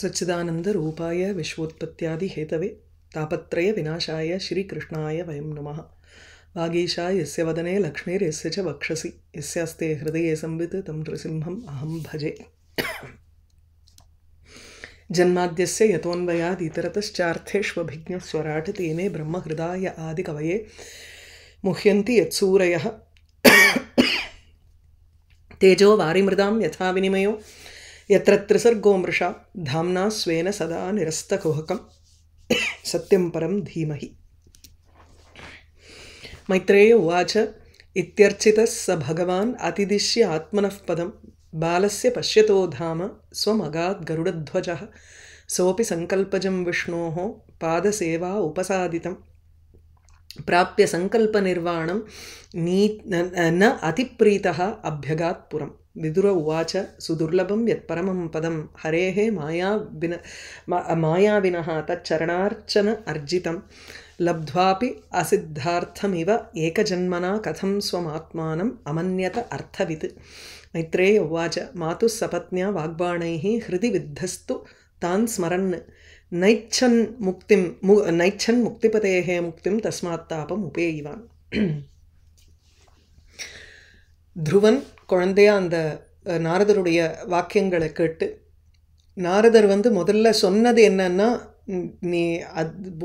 सच्चिदानंद रूपाय विश्वोत्पत्त्यादि Hathaway तापत्रय विनाशाय श्री कृष्णाय वयं नमः। वागीशाय यस्य वदने लक्ष्मीर्यस्य च वक्षसि यस्यास्ते हृदये संवित् तं नृसिंहम् अहं भजे। जन्माद्यस्य यतोऽन्वयाद् इतरतश्चार्थेष्वभिज्ञस्वराट् तेने ब्रह्महृदाय आदिकवये मुह्यन्ति यत्सूरयः तेजो वारिमृदां यथा विनिमयो यत्र त्रिसर्गो मृषा धाम्ना स्वेन सदा निरस्तकुहकं सत्यं परं धीमहि। मैत्रेय उवाच इत्यर्चितः स भगवान् अतिदिश्य आत्मनः पदं बालस्य पश्यतो धाम स्वमगात् गरुडध्वजः सोऽपि सङ्कल्पजं विष्णोः पादसेवा उपसादितं प्राप्य सङ्कल्पनिर्वाणं न अतिप्रीतः अभ्यगात् पुरम्। विदुर उवाच सुदुर्लभं यत्परमं पदं हरेः मायाविनः तच्चरणार्चन अर्जितं लब्ध्वापि असिद्धार्थमिव एकजन्मना कथं स्वमात्मानम् अमन्यत अर्थवित्। मैत्रेय उवाच मातुः सपत्न्या वाग्बाणैः हृदि विद्धस्तु तान् स्मरन् नैच्छन् मुक्तिपतेः मुक्तिं तस्मात् तापम् उपेयिवान्। ध्रुவன் குழந்தையா அந்த நாரதருடைய வாக்கியங்களை கேட்டு நாரதர் முதல்ல சொன்னது என்னன்னா, நீ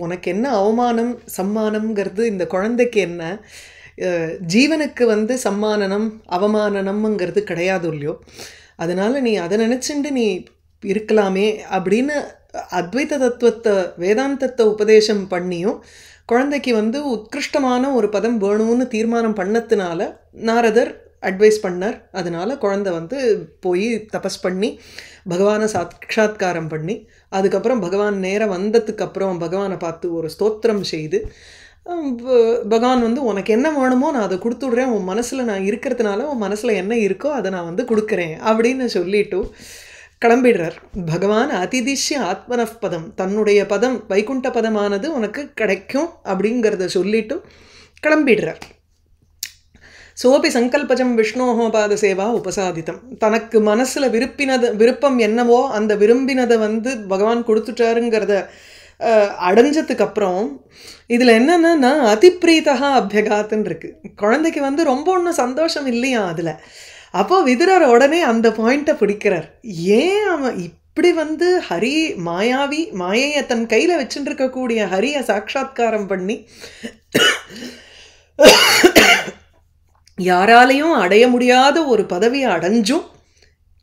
உனக்கு என்ன அவமானம் சம்மானம்ங்கிறது இந்த குழந்தைக்கு என்ன, ஜீவனுக்கு சம்மானனம் அவமானனம்ங்கிறது கிடையாது இல்லையோ, அதனால நீ அதை நினச்சிண்டு நீ இருக்கலாமே அப்படின்னு அத்வைத தத்துவத்தை வேதாந்தத்தை உபதேசம் பண்ணியும் குழந்தைக்கு உத்கிருஷ்டமான ஒரு பதம் வேணும்னு தீர்மானம் பண்ணதுனால நாரதர் அட்வைஸ் பண்ணார். அதனால் குழந்தை போய் தபஸ் பண்ணி பகவானை சாட்சாத்காரம் பண்ணி அதுக்கப்புறம் பகவான் நேரம் வந்ததுக்கப்புறம் பகவானை பார்த்து ஒரு ஸ்தோத்திரம் செய்து பகவான் உனக்கு என்ன வேணுமோ நான் அதை கொடுத்துட்றேன், உன் மனசில் நான் இருக்கிறதுனால உன் மனசில் என்ன இருக்கோ அதை நான் கொடுக்குறேன் அப்படின்னு சொல்லிட்டு கிளம்பிடுறார். பகவான் அதிதிஷ்ய ஆத்மனப் பதம், தன்னுடைய பதம் வைகுண்ட பதமானது உனக்கு கிடைக்கும் அப்படிங்கிறத சொல்லிட்டு கிளம்பிடுறார். சோபி சங்கல்பஜம் விஷ்ணோஹோ பாத சேவா உபசாதித்தம், தனக்கு மனசில் விருப்பம் என்னவோ அந்த விரும்பினதை பகவான் கொடுத்துட்டாருங்கிறத அடைஞ்சதுக்கப்புறம் இதில் என்னென்னா அதிப்ரீதா அபியகாத்துன்னு இருக்குது. குழந்தைக்கு ரொம்ப ஒன்றும் சந்தோஷம் இல்லையா அதில். அப்போது விதுரர் உடனே அந்த பாயிண்ட்டை பிடிக்கிறார். ஏன் அவன் இப்படி ஹரி மாயாவி மாயையை தன் கையில் வச்சுட்டு இருக்கக்கூடிய ஹரியை சாட்சாத்காரம் பண்ணி யாராலையும் அடைய முடியாத ஒரு பதவியை அடைஞ்சும்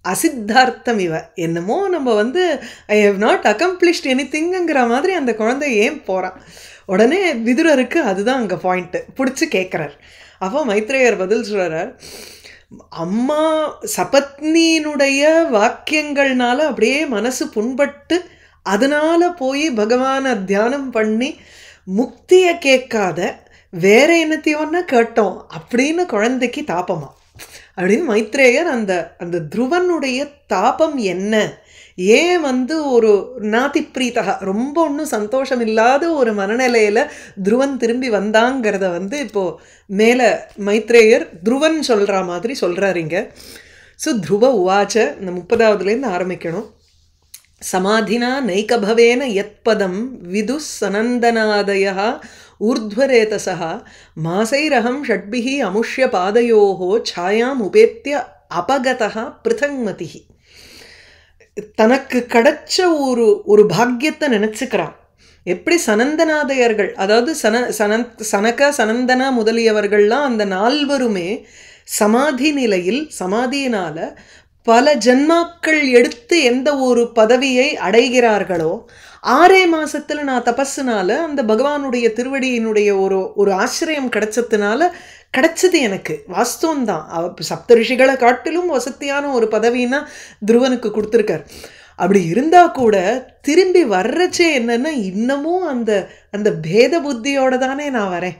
அசித்தார்த்தம் இவ என்னமோ நம்ம I have not accomplished any திங்குங்கிற மாதிரி அந்த குழந்தை ஏன் போகிறான். உடனே விதுரருக்கு அதுதான் அங்கே பாயிண்ட்டு பிடிச்சி கேட்குறார். அப்போ மைத்ரேயர் பதில் சொல்கிறார், அம்மா சபத்னியினுடைய வாக்கியங்கள்னால அப்படியே மனசு புண்பட்டு அதனால போய் பகவானை தியானம் பண்ணி முக்தியை கேட்காத வேற என்னத்தையோன்னா கேட்டோம் அப்படின்னு குழந்தைக்கு தாபமா அப்படின்னு மைத்ரேயர் அந்த துருவனுடைய தாபம் என்ன, ஏன் ஒரு நாதிப்ரீதா ரொம்ப ஒன்றும் சந்தோஷம் இல்லாத ஒரு மனநிலையில் துருவன் திரும்பி வந்தாங்கிறத இப்போது மேலே மைத்ரேயர் துருவன் சொல்கிற மாதிரி சொல்கிறாருங்க. ஸோ துருவ உவாச்ச இந்த 30வதுலேருந்து ஆரம்பிக்கணும். சமாதினா நைகபவேன யத்பதம் விது சனந்தனாதயா ஊர்த்வரேதசா மாசைரகம் ஷட்பிஹி அமுஷ்ய பாதையோஹோ சாயாம் உபேத்திய அபகதா பிருதங்மதி. தனக்கு கிடைச்ச ஒரு பாக்கியத்தை நினச்சிக்கிறான். எப்படி சனந்தநாதையர்கள், அதாவது சனக சனந்தனா முதலியவர்கள்லாம் அந்த 4வருமே சமாதி நிலையில் சமாதியினால் பல ஜன்மாக்கள் எடுத்து எந்த ஒரு பதவியை அடைகிறார்களோ 6 மாதத்தில் நான் தபஸுனால அந்த பகவானுடைய திருவடியினுடைய ஒரு ஆசிரியம் கிடைச்சதுனால கிடைச்சது எனக்கு வாஸ்தவம்தான். சப்த ரிஷிகளை காட்டிலும் வசதியான ஒரு பதவின்னா துருவனுக்கு கொடுத்துருக்கார். அப்படி இருந்தால் கூட திரும்பி வர்றச்சே என்னென்னா இன்னமும் அந்த பேத புத்தியோடு தானே நான் வரேன்.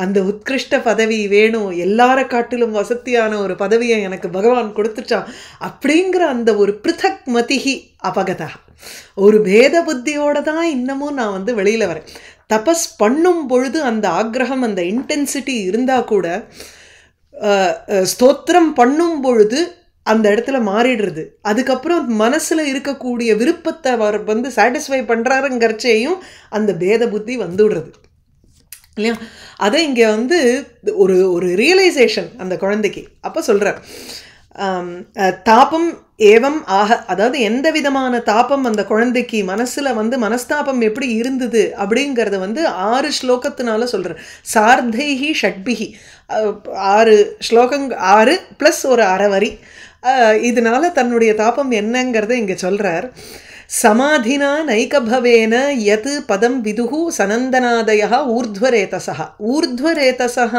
அந்த உத்கிருஷ்ட பதவி வேணும், எல்லார காட்டிலும் வசதியான ஒரு பதவியை எனக்கு பகவான் கொடுத்துட்டான் அப்படிங்கிற அந்த ஒரு பிருதக் மதிஹி அபகதா, ஒரு பேத புத்தியோடு தான் இன்னமும் நான் வெளியில் வரேன். தபஸ் பண்ணும் பொழுது அந்த ஆக்ரகம் அந்த இன்டென்சிட்டி இருந்தால் கூட ஸ்தோத்திரம் பண்ணும் பொழுது அந்த இடத்துல மாறிடுறது. அதுக்கப்புறம் மனசுல இருக்கக்கூடிய விருப்பத்தை அவர் வந்து சாட்டிஸ்ஃபை பண்றாருங்கிறச்சையும் அந்த பேத புத்தி வந்துடுறது இல்லையா? அதை இங்கே வந்து ஒரு ஒரு ரியலைசேஷன் அந்த குழந்தைக்கு அப்போ சொல்கிறார். தாபம் ஏவம் ஆக, அதாவது எந்த விதமான தாபம் அந்த குழந்தைக்கு மனசில் வந்து மனஸ்தாபம் எப்படி இருந்தது அப்படிங்கிறத வந்து 6 ஸ்லோகத்தினால சொல்கிறார். சார்த்தைஹி ஷட்பிஹி, 6 ஸ்லோகங், 6 + ஒரு அரை வரி, இதனால தன்னுடைய தாபம் என்னங்கிறத இங்கே சொல்கிறார். சமாதினா நைகபவேன யத் பதம் விதுஹு சனந்தனாதயः ஊர்ಧ್ವரேதசः. ஊர்ಧ್ವரேதசः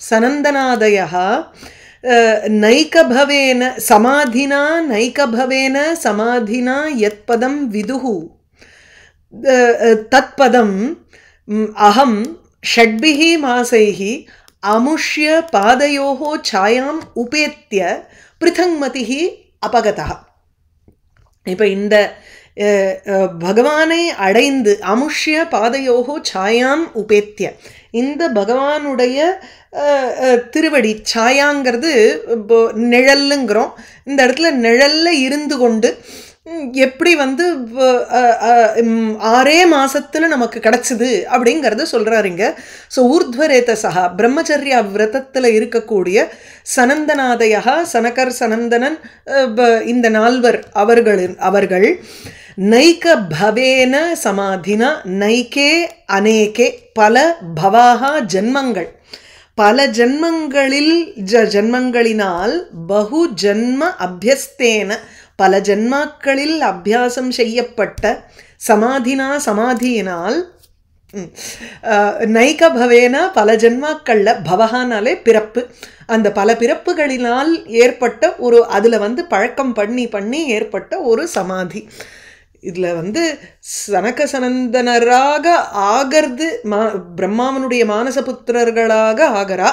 சனந்தனாதயः நைகபவேன சமாதினா நைகபவேன சமாதினா யத் பதம் விதுஹு தத் பதம் அஹம் ஷட்பிஹ மாசைஹ அமுஷ்ய பாதயோः சாயாம் உபேத்ய பிருதங்மதிஹ அபகதः. இப்போ இந்த பகவானை அடைந்து அமுஷ்ய பாதையோகோ சாயாம் உபேத்திய, இந்த பகவானுடைய திருவடி சாயாங்கிறது நிழல்லுங்கிறோம். இந்த இடத்துல நிழல்ல இருந்து கொண்டு எப்படி வந்து 6 மாசத்துல நமக்கு கிடைச்சது அப்படிங்கிறத சொல்றாருங்க. ஸோ ஊர்ಧ್ವரேதசா பிரம்மச்சர்யா விரதத்தில் இருக்கக்கூடிய சனந்தனாதயா, சனகர் சனந்தனன், இந்த 4 அவர்கள் நைக பவேன சமாதினா, நைகே அநேகே, பல பவாகா ஜன்மங்கள், பல ஜன்மங்களில் ஜன்மங்களினால், பகு ஜன்ம அபியஸ்தேன, பல ஜன்மாக்களில் அபியாசம் செய்யப்பட்ட, சமாதினா சமாதியினால், நைக பவேன பல ஜன்மாக்கள்ல, பவகானாலே பிறப்பு, அந்த பல பிறப்புகளினால் ஏற்பட்ட ஒரு, அதில் வந்து பழக்கம் பண்ணி பண்ணி ஏற்பட்ட ஒரு சமாதி. இதில் வந்து சனக சனந்தனராக ஆகிறது, பிரம்மாவனுடைய மானசபுத்திரர்களாக ஆகிறா.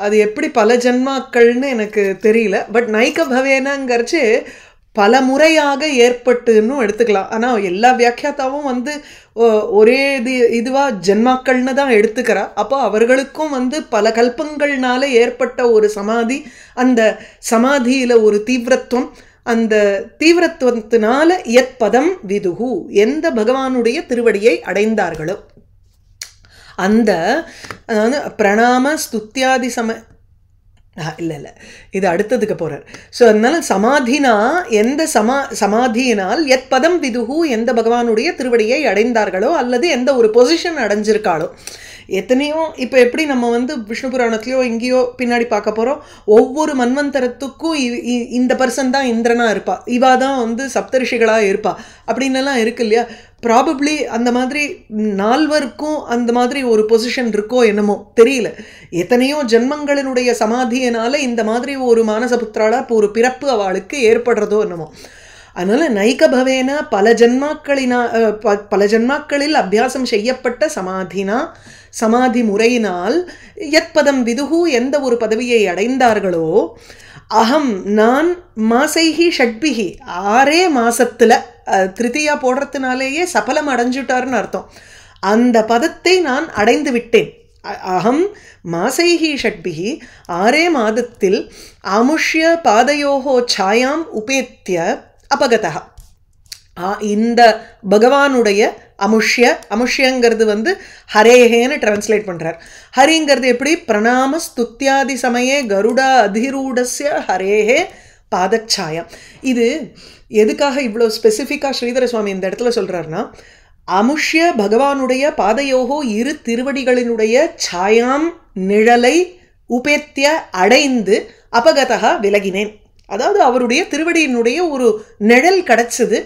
அது எப்படி பல ஜன்மாக்கள்னு எனக்கு தெரியல. பட் நைக பவேனங்கிறச்சு பல முறையாக ஏற்பட்டுன்னு எடுத்துக்கலாம். ஆனால் எல்லா வியாக்கியாத்தாவும் வந்து ஒரே இதுவாக ஜென்மாக்கள்னு தான் எடுத்துக்கிறா. அப்போ அவர்களுக்கும் வந்து பல கல்பங்கள்னால ஏற்பட்ட ஒரு சமாதி, அந்த சமாதியில் ஒரு தீவிரத்துவம், அந்த தீவிரத்துவத்தினால யத் பதம் விதுகு, எந்த பகவானுடைய திருவடியை அடைந்தார்களோ அந்த, அதாவது பிரணாம ஸ்துத்தியாதி இல்லை இது அடுத்ததுக்கு போகிறார். ஸோ அதனால சமாதினா, எந்த சமாதியினால் யத் பதம் விதுகு, எந்த பகவானுடைய திருவடியை அடைந்தார்களோ அல்லது எந்த ஒரு பொசிஷன் அடைஞ்சிருக்காளோ. எத்தனையோ இப்போ எப்படி நம்ம வந்து விஷ்ணு புராணத்துலையோ எங்கேயோ பின்னாடி பார்க்க போகிறோம், ஒவ்வொரு மன்வந்தரத்துக்கும் இந்த பர்சன் தான் இந்திரனாக இருப்பா, இவா தான் வந்து சப்தரிஷிகளாக இருப்பா அப்படின்னெல்லாம் இருக்கு இல்லையா? ப்ராபப்ளி அந்த மாதிரி 4 அந்த மாதிரி ஒரு பொசிஷன் இருக்கோ என்னமோ தெரியல. எத்தனையோ ஜென்மங்களினுடைய சமாதியினால இந்த மாதிரி ஒரு மானசபுத்திரால ஒரு பிறப்பு அவளுக்கு ஏற்படுறதோ என்னமோ. அதனால் நைக பவேன பல ஜன்மாக்களில் அபியாசம் செய்யப்பட்ட சமாதினா, சமாதி முறையினால் யத் பதம் விதுகு, எந்த ஒரு பதவியை அடைந்தார்களோ, அகம் நான் மாசைஹி ஷட்பிஹி 6 மாசத்தில், திருத்தியா போடுறதுனாலேயே சபலம் அடைஞ்சுட்டார்னு அர்த்தம். அந்த பதத்தை நான் அடைந்து விட்டேன். அகம் மாசைஹி ஷட்பிஹி 6 மாதத்தில் அமுஷ்ய பாதையோகோ சாயாம் உபேத்திய அபகதா, இந்த பகவானுடைய அமுஷ்யங்கிறது வந்து ஹரேஹேன்னு டிரான்ஸ்லேட் பண்ணுறார். ஹரிங்கிறது எப்படி? பிரணாம ஸ்துத்தியாதி சமயே கருடா அதிரூடஸ்ய ஹரேஹே பாதச்சாயம். இது எதுக்காக இவ்வளோ ஸ்பெசிஃபிக்காக ஸ்ரீதர சுவாமி இந்த இடத்துல சொல்கிறாருன்னா, அமுஷ்ய பகவானுடைய பாதையோகோ 2 திருவடிகளினுடைய சாயாம் நிழலை உபேத்திய அடைந்து அபகதா விலகினேன். அதாவது அவருடைய திருவடியினுடைய ஒரு நிழல் கிடச்சிது,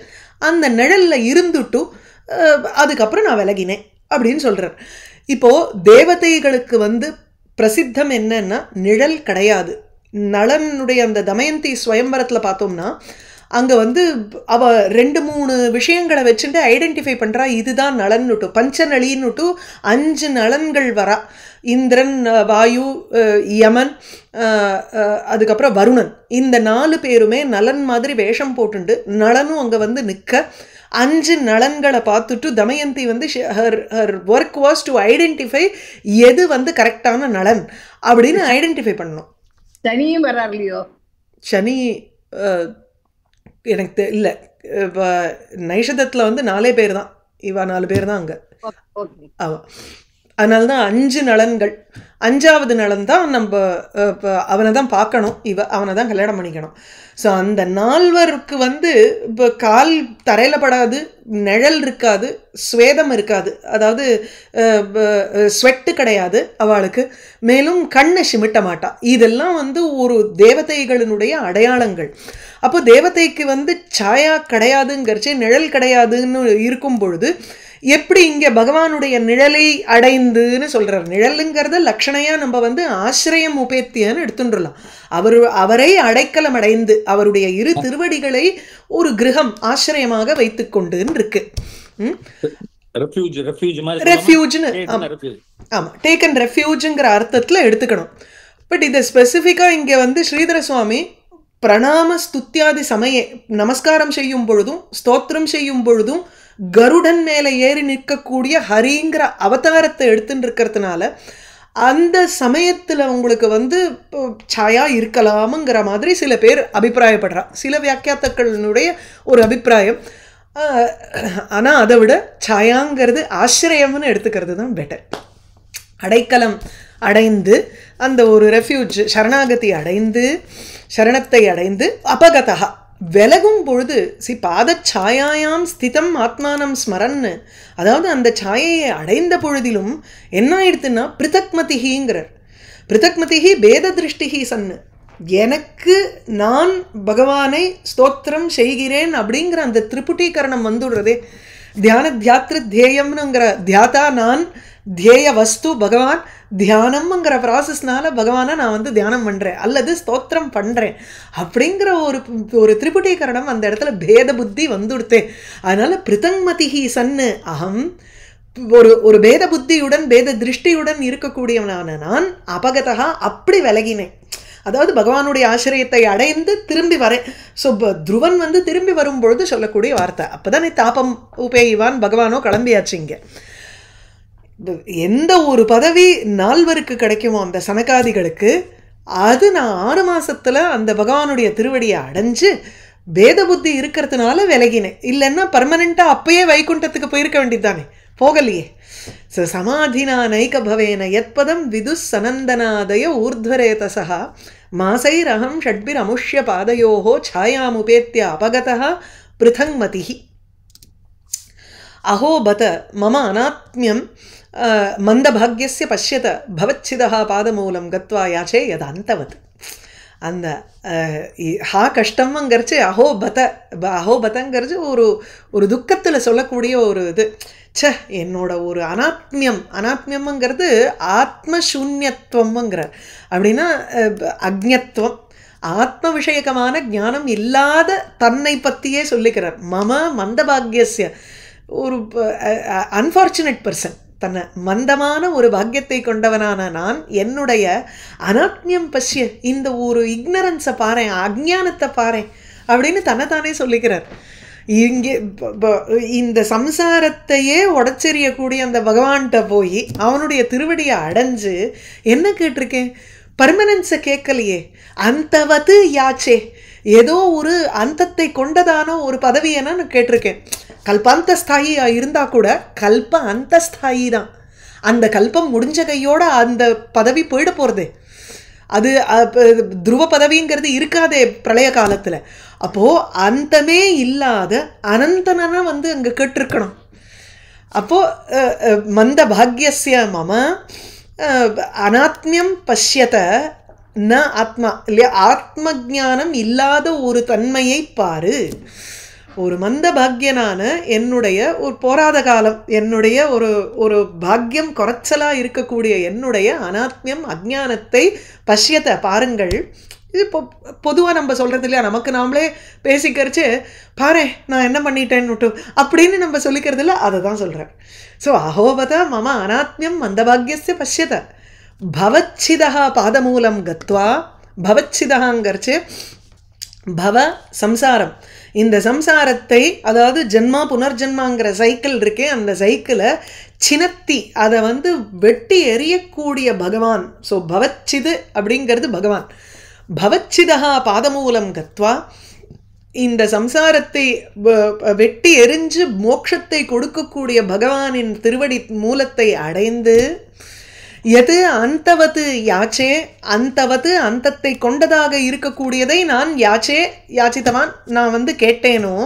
அந்த நிழலில் இருந்துட்டு அதுக்கப்புறம் நான் விலகினேன் அப்படின்னு சொல்கிறார். இப்போது தேவதைகளுக்கு வந்து பிரசித்தம் என்னன்னா நிழல் கிடையாது. நளனுடைய அந்த தமயந்தி ஸ்வயம்பரத்தில் பார்த்தோம்னா அங்கே வந்து அவள் 2-3 விஷயங்களை வச்சுட்டு ஐடென்டிஃபை பண்ணுறா, இதுதான் நளன்னுட்டு. பஞ்சநளின்னுட்டு 5 நளன்கள் வரா. இந்திரன், வாயு, யமன், அதுக்கப்புறம் வருணன். இந்த 4 பேருமே நலன் மாதிரி வேஷம் போட்டுண்டு நளனும் அங்கே வந்து நிற்க 5 நலன்களை பார்த்துட்டு தமயந்தி வந்து her work was to identify எது வந்து கரெக்டான நலன் அப்படின்னு ஐடென்டிஃபை பண்ணணும். தனியும் வர்றார் இல்லையோ? சனி எனக்கு இல்லை, இப்போ நைஷதத்தில் வந்து 4 பேர் தான், இவா 4 பேர் தான் அங்கே. ஆமாம், அதனால தான் 5 நலன்கள். 5வது நலன் தான் நம்ம அவனை தான் பார்க்கணும், அவனை தான் கல்யாணம் பண்ணிக்கணும். ஸோ அந்த 4வருக்கு வந்து இப்போ கால் தரையில் படாது, நிழல் இருக்காது, ஸ்வேதம் இருக்காது, அதாவது ஸ்வெட்டு கிடையாது அவளுக்கு, மேலும் கண்ணை சிமிட்ட மாட்டா. இதெல்லாம் வந்து ஒரு தேவதைகளினுடைய அடையாளங்கள். அப்போ தேவதைக்கு வந்து சாயா கிடையாதுங்கிறச்சே, நிழல் கிடையாதுன்னு இருக்கும் பொழுது எப்படி இங்கே பகவானுடைய நிழலை அடைந்துன்னு சொல்கிறார். நிழலுங்கிறத லக்ஷணையாக நம்ம வந்து ஆசிரியம் உபேத்தியன்னு எடுத்துட்டுலாம். அவரை அடைக்கலம் அடைந்து அவருடைய 2 திருவடிகளை ஒரு கிரகம் ஆசிரியமாக வைத்து கொண்டுன்னு இருக்கு. ரெஃப்யூஜ்னு, ஆமாம், டேக்கன் ரெஃப்யூஜுங்கிற அர்த்தத்தில் எடுத்துக்கணும். பட் இதை ஸ்பெசிஃபிக்காக இங்கே வந்து ஸ்ரீதர சுவாமி பிரணாம ஸ்துத்தியாதி சமயே நமஸ்காரம் செய்யும் பொழுதும் ஸ்தோத்திரம் செய்யும் பொழுதும் கருடன் மேலே ஏறி நிற்கக்கூடிய ஹரிங்கிற அவதாரத்தை எடுத்துட்டு இருக்கிறதுனால அந்த சமயத்தில் உங்களுக்கு வந்து சாயா இருக்கலாமுங்கிற மாதிரி சில பேர் அபிப்பிராயப்படுறா. சில வியாக்கியாத்தக்களினுடைய ஒரு அபிப்பிராயம். ஆனால் அதை விட சாயாங்கிறது ஆசிரியம்னு எடுத்துக்கிறது தான் பெட்டர். அடைக்கலம் அடைந்து அந்த ஒரு ரெஃப்யூஜ் சரணாகதி அடைந்து சரணத்தை அடைந்து அபகதா விலகும் பொழுது பாதச்சாயாயாம் ஸ்திதம் ஆத்மானம் ஸ்மரன்னு, அதாவது அந்த சாயையை அடைந்த பொழுதிலும் என்ன ஆயிடுத்துன்னா பிருத்தக்மதிஹிங்கிறார். பிருத்தக்மதிஹி பேத திருஷ்டிஹி சன்னு, எனக்கு நான் பகவானை ஸ்தோத்திரம் செய்கிறேன் அப்படிங்கிற அந்த திரிபுட்டீகரணம் வந்துடுறதே. தியான தியாத்ரு தியேயம்னுங்கிற தியாதா நான், தியேய வஸ்து பகவான், தியானம்ங்கிற ப்ராசஸ்னால பகவானை நான் வந்து தியானம் பண்ணுறேன் அல்லது ஸ்தோத்திரம் பண்ணுறேன் அப்படிங்கிற ஒரு திரிபுட்டீகரணம் அந்த இடத்துல பேத புத்தி வந்துடுத்தே. அதனால் பிருத்தங்மதிஹி சன்னு அகம், ஒரு பேத புத்தியுடன் பேத திருஷ்டியுடன் இருக்கக்கூடியவனான நான் அபகதா அப்படி விலகினேன். அதாவது பகவானுடைய ஆசிரியத்தை அடைந்து திரும்பி வரேன். ஸோ துருவன் வந்து திரும்பி வரும்பொழுது சொல்லக்கூடிய வார்த்தை. அப்போ தானே தாபம் உபேயிவான் பகவானோ கிளம்பியாச்சு. இங்கே எந்த ஒரு பதவி 4வருக்கு கிடைக்குமோ அந்த சனகாதிகளுக்கு, அது நான் 6 மாதத்தில் அந்த பகவானுடைய திருவடியை அடைஞ்சு பேத புத்தி இருக்கிறதுனால விலகினேன். இல்லைன்னா பர்மனெண்ட்டாக அப்பயே வைகுண்டத்துக்கு போயிருக்க வேண்டியது தானே, போகலையே. ஸோ சமாதினா நைக பவேன யத்பதம் விதுஸ் சனந்தனாதய ஊர்த்வரேதசா மாசைரகம் ஷட்பிர் அமுஷ்ய பாதயோஹோ சாயாமுபேத்திய அபகதா பிருதங்மதிஹி. அஹோ பத மம அநாத்மியம் மந்தபாக்யஸ்ய பஷ்யத பவச்சிதா பாதமூலம் கத்வா யாச்சே யத் அந்தவத். அந்த ஹா கஷ்டம்ங்கிறச்சு அஹோபதங்கிறது ஒரு துக்கத்தில் சொல்லக்கூடிய ஒரு இது. என்னோட ஒரு அனாத்மியம்ங்கிறது ஆத்மசூன்யத்துவம்ங்கிறார். அப்படின்னா அக்ஞத்துவம், ஆத்ம விஷயகமான ஞானம் இல்லாத தன்னை பற்றியே சொல்லிக்கிறார். மம மந்தபாக்யஸ்ய, ஒரு அன்ஃபார்ச்சுனேட் பர்சன், தன்னை மந்தமான ஒரு பாக்கியத்தை கொண்டவனான நான் என்னுடைய அனாத்மியம் பஷ்ய, இந்த ஒரு இக்னரன்ஸை பாறேன், அஜ்ஞானத்தை பாறேன் அப்படின்னு தன்னைத்தானே சொல்லிக்கிறார். இங்கே இந்த சம்சாரத்தையே உடச்செறியக்கூடிய அந்த பகவான்கிட்ட போய் அவனுடைய திருவடியை அடைஞ்சு என்ன கேட்டிருக்கேன்? பர்மனன்ஸை கேட்கலையே. அந்தவது யாச்சே, ஏதோ ஒரு அந்தத்தை கொண்டதான ஒரு பதவியை நான் கேட்டிருக்கேன். கல்பாந்தஸ்தாயியாக இருந்தால் கூட கல்ப அந்தஸ்தாயி தான். அந்த கல்பம் முடிஞ்ச கையோட அந்த பதவி போயிட போகிறது. அது துருவ பதவிங்கிறது இருக்காதே பிரளய காலத்தில். அப்போது அந்தமே இல்லாத அனந்தனா வந்து அங்கே கேட்டிருக்கணும். அப்போது மந்த பாக்யஸ்ய மம அனாத்மியம் பஷ்யத ந ஆத்மா, இல்லையா, ஆத்ம ஜானம் இல்லாத ஒரு தன்மையை பாரு. ஒரு மந்த பாக்யனான என்னுடைய ஒரு போராத காலம், என்னுடைய ஒரு பாக்யம் குறைச்சலாக இருக்கக்கூடிய என்னுடைய அனாத்மியம் அஜ்ஞானத்தை பஷ்யத்தை பாருங்கள். இது பொதுவாக நம்ம சொல்கிறது இல்லையா, நமக்கு நாமளே பேசிக்கிறச்சு பாரு நான் என்ன பண்ணிட்டேன்னு அப்படின்னு நம்ம சொல்லிக்கிறது இல்லை, அதை தான் சொல்கிறேன். ஸோ அஹோபத மம அனாத்மியம் மந்தபாக்யஸ்ய பஷ்யத பவச்சிதா பாதமூலம் கத்வா. பவச்சிதகாங்கிறச்சு பவ சம்சாரம், இந்த சம்சாரத்தை, அதாவது ஜென்மா புனர்ஜென்மாங்கிற சைக்கிள் இருக்கே, அந்த சைக்கிளை சினத்தி அதை வந்து வெட்டி எறியக்கூடிய பகவான். ஸோ பவச்சிது அப்படிங்கிறது பகவான். பவச்சிதா பாதமூலம் கத்வா, இந்த சம்சாரத்தை வெட்டி எரிஞ்சு மோட்சத்தை கொடுக்கக்கூடிய பகவானின் திருவடி மூலத்தை அடைந்து, எது அந்தவது யாச்சே, அந்தவது அந்தத்தை கொண்டதாக இருக்கக்கூடியதை நான் யாச்சித்தவான் நான் கேட்டேனோ,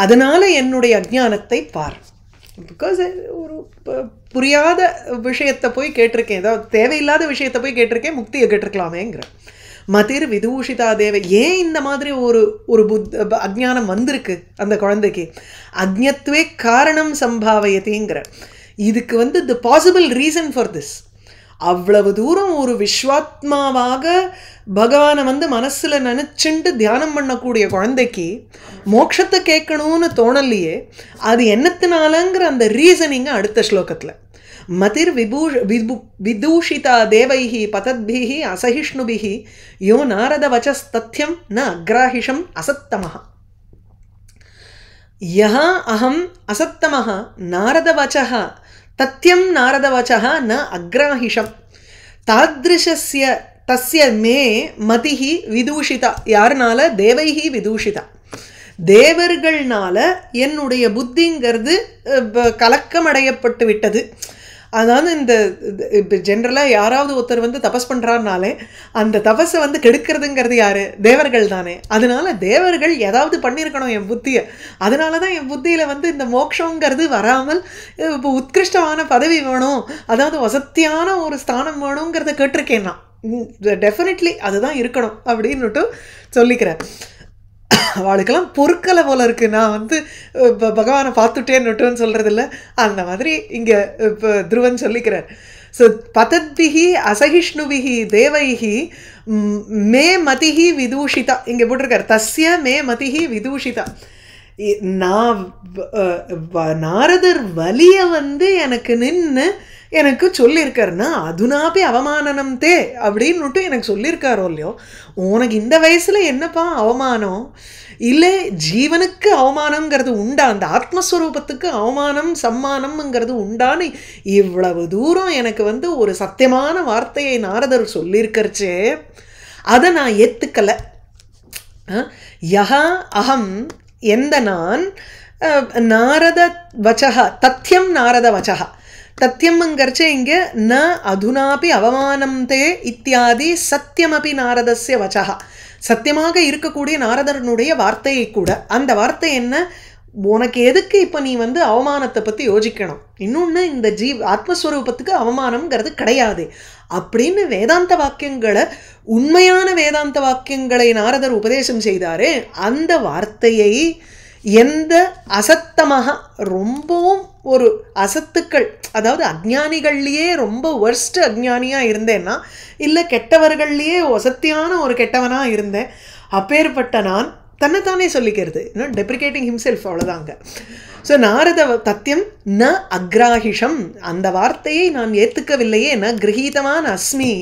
அதனால என்னுடைய அஜ்ஞானத்தை பார். பிகாஸ் ஒரு புரியாத விஷயத்தை போய் கேட்டிருக்கேன், ஏதாவது தேவையில்லாத விஷயத்தை போய் கேட்டிருக்கேன், முக்தியை கேட்டிருக்கலாமேங்கிற. மதிர் விதூஷிதா தேவை. ஏன் இந்த மாதிரி ஒரு அஜ்ஞானம் வந்திருக்கு அந்த குழந்தைக்கு? அஜ்ஞத்வே காரணம் சம்பாவயத்திங்கிற. இதுக்கு தி பாசிபிள் ரீசன் ஃபார் திஸ். அவ்வளவு தூரம் ஒரு விஸ்வாத்மாவாக பகவானை மனசுல நினைச்சுண்டு தியானம் பண்ணக்கூடிய குழந்தைக்கு மோட்சத்தை கேட்கணும்னு தோணலையே, அது என்னத்தினாலங்கிற அந்த ரீசனிங்க அடுத்த ஸ்லோகத்தில். மதிர் விதூஷிதா தேவைஹி பதத்பிஹி அசகிஷ்ணுபிஹி யோ நாரத வச்சஸ்தத்யம் ந அக்ராஹிஷம் அசத்தமஹ. யஹ அஹம் அசத்தமஹ நாரதவச்சஹ தத்யம் நாரதவச்சஹ ந அக்ராஹிஷம் தாத்ருஷஸ்ய தஸ்ய மே மதிஹி விதூஷிதா. யாருனால? தேவைஹி விதூஷிதா. தேவர்கள்னால என்னுடைய புத்திங்கிறது கலக்கமடையப்பட்டு விட்டது. அதாவது இந்த ஜென்ரலாக யாராவது ஒருத்தர் தபஸ் பண்ணுறாருனாலே அந்த தபஸை கெடுக்கிறதுங்கிறது யாரு? தேவர்கள் தானே. அதனால தேவர்கள் ஏதாவது பண்ணியிருக்கணும் என் புத்தியை. அதனால தான் என் புத்தியில் இந்த மோட்சங்கிறது வராமல் இப்போ உத்கிருஷ்டமான பதவி வேணும், அதாவது வசத்தியான ஒரு ஸ்தானம் வேணுங்கிறத கேட்டிருக்கேன் நான். டெஃபினெட்லி அதுதான் இருக்கணும் அப்படின்னுட்டு சொல்லிக்கிறேன். அவளுக்கெல்லாம் பொறுக்கலை போல இருக்கு. நான் பகவானை பார்த்துட்டேன்னுட்டுன்னு சொல்கிறதில்ல, அந்த மாதிரி இங்கே இப்போ துருவன் சொல்லிக்கிறார். ஸோ பதத்பிஹி அசகிஷ்ணுபிஹி தேவைஹி மே மதிஹி விதூஷிதா இங்கே போட்டிருக்கார். தஸ்ய மே மதிஹி விதூஷிதா. நான் நாரதர் வலிய எனக்கு நின்று எனக்கு சொல்லியிருக்காருன்னா அதுனாப்பி அவமானனம் தே அப்படின்னுட்டு எனக்கு சொல்லியிருக்காரோ இல்லையோ. உனக்கு இந்த வயசில் என்னப்பா அவமானம்? இல்லை ஜீவனுக்கு அவமானங்கிறது உண்டா? அந்த ஆத்மஸ்வரூபத்துக்கு அவமானம் சம்மானம்ங்கிறது உண்டான்னு இவ்வளவு தூரம் எனக்கு ஒரு சத்தியமான வார்த்தையை நாரதர் சொல்லியிருக்கிறச்சே அதை நான் ஏற்றுக்கலை. யஹா அகம் எந்த நான் நாரத வச்சகா தத்யம் நாரத வச்சகா. தத்யம்ங்கிறச்சே இங்கே ந அதுனாப்பி அவமானம் தே இத்தியாதி சத்தியமபி நாரதஸ்ய வச்சகா. சத்தியமாக இருக்கக்கூடிய நாரதனுடைய வார்த்தையை கூட, அந்த வார்த்தை என்ன? உனக்கு எதுக்கு இப்போ நீ அவமானத்தை பற்றி யோசிக்கணும்? இன்னொன்று இந்த ஆத்மஸ்வரூபத்துக்கு அவமானம்ங்கிறது கிடையாது அப்படின்னு வேதாந்த வாக்கியங்களை, உண்மையான வேதாந்த வாக்கியங்களை நாரதர் உபதேசம் செய்தாரே, அந்த வார்த்தையை எந்த அசத்தமாக ரொம்பவும் ஒரு அசத்துக்கள், அதாவது அஜ்ஞானிகள்லேயே ரொம்ப ஒர்ஸ்ட் அஜ்ஞானியாக இருந்தேன்னா, இல்லை கெட்டவர்கள்லேயே வசத்தியான ஒரு கெட்டவனாக இருந்தேன், அப்பேற்பட்ட நான் தன்னைத்தானே சொல்லிக்கிறது, டெப்ரிகேட்டிங் ஹிம்செல்ஃப், அவ்வளோதாங்க. ஸோ நாரத தத்தியம் ந அக்ராஹிஷம், அந்த வார்த்தையை நான் ஏற்றுக்கவில்லையே, ந கிரகீதவான் அஸ்மி,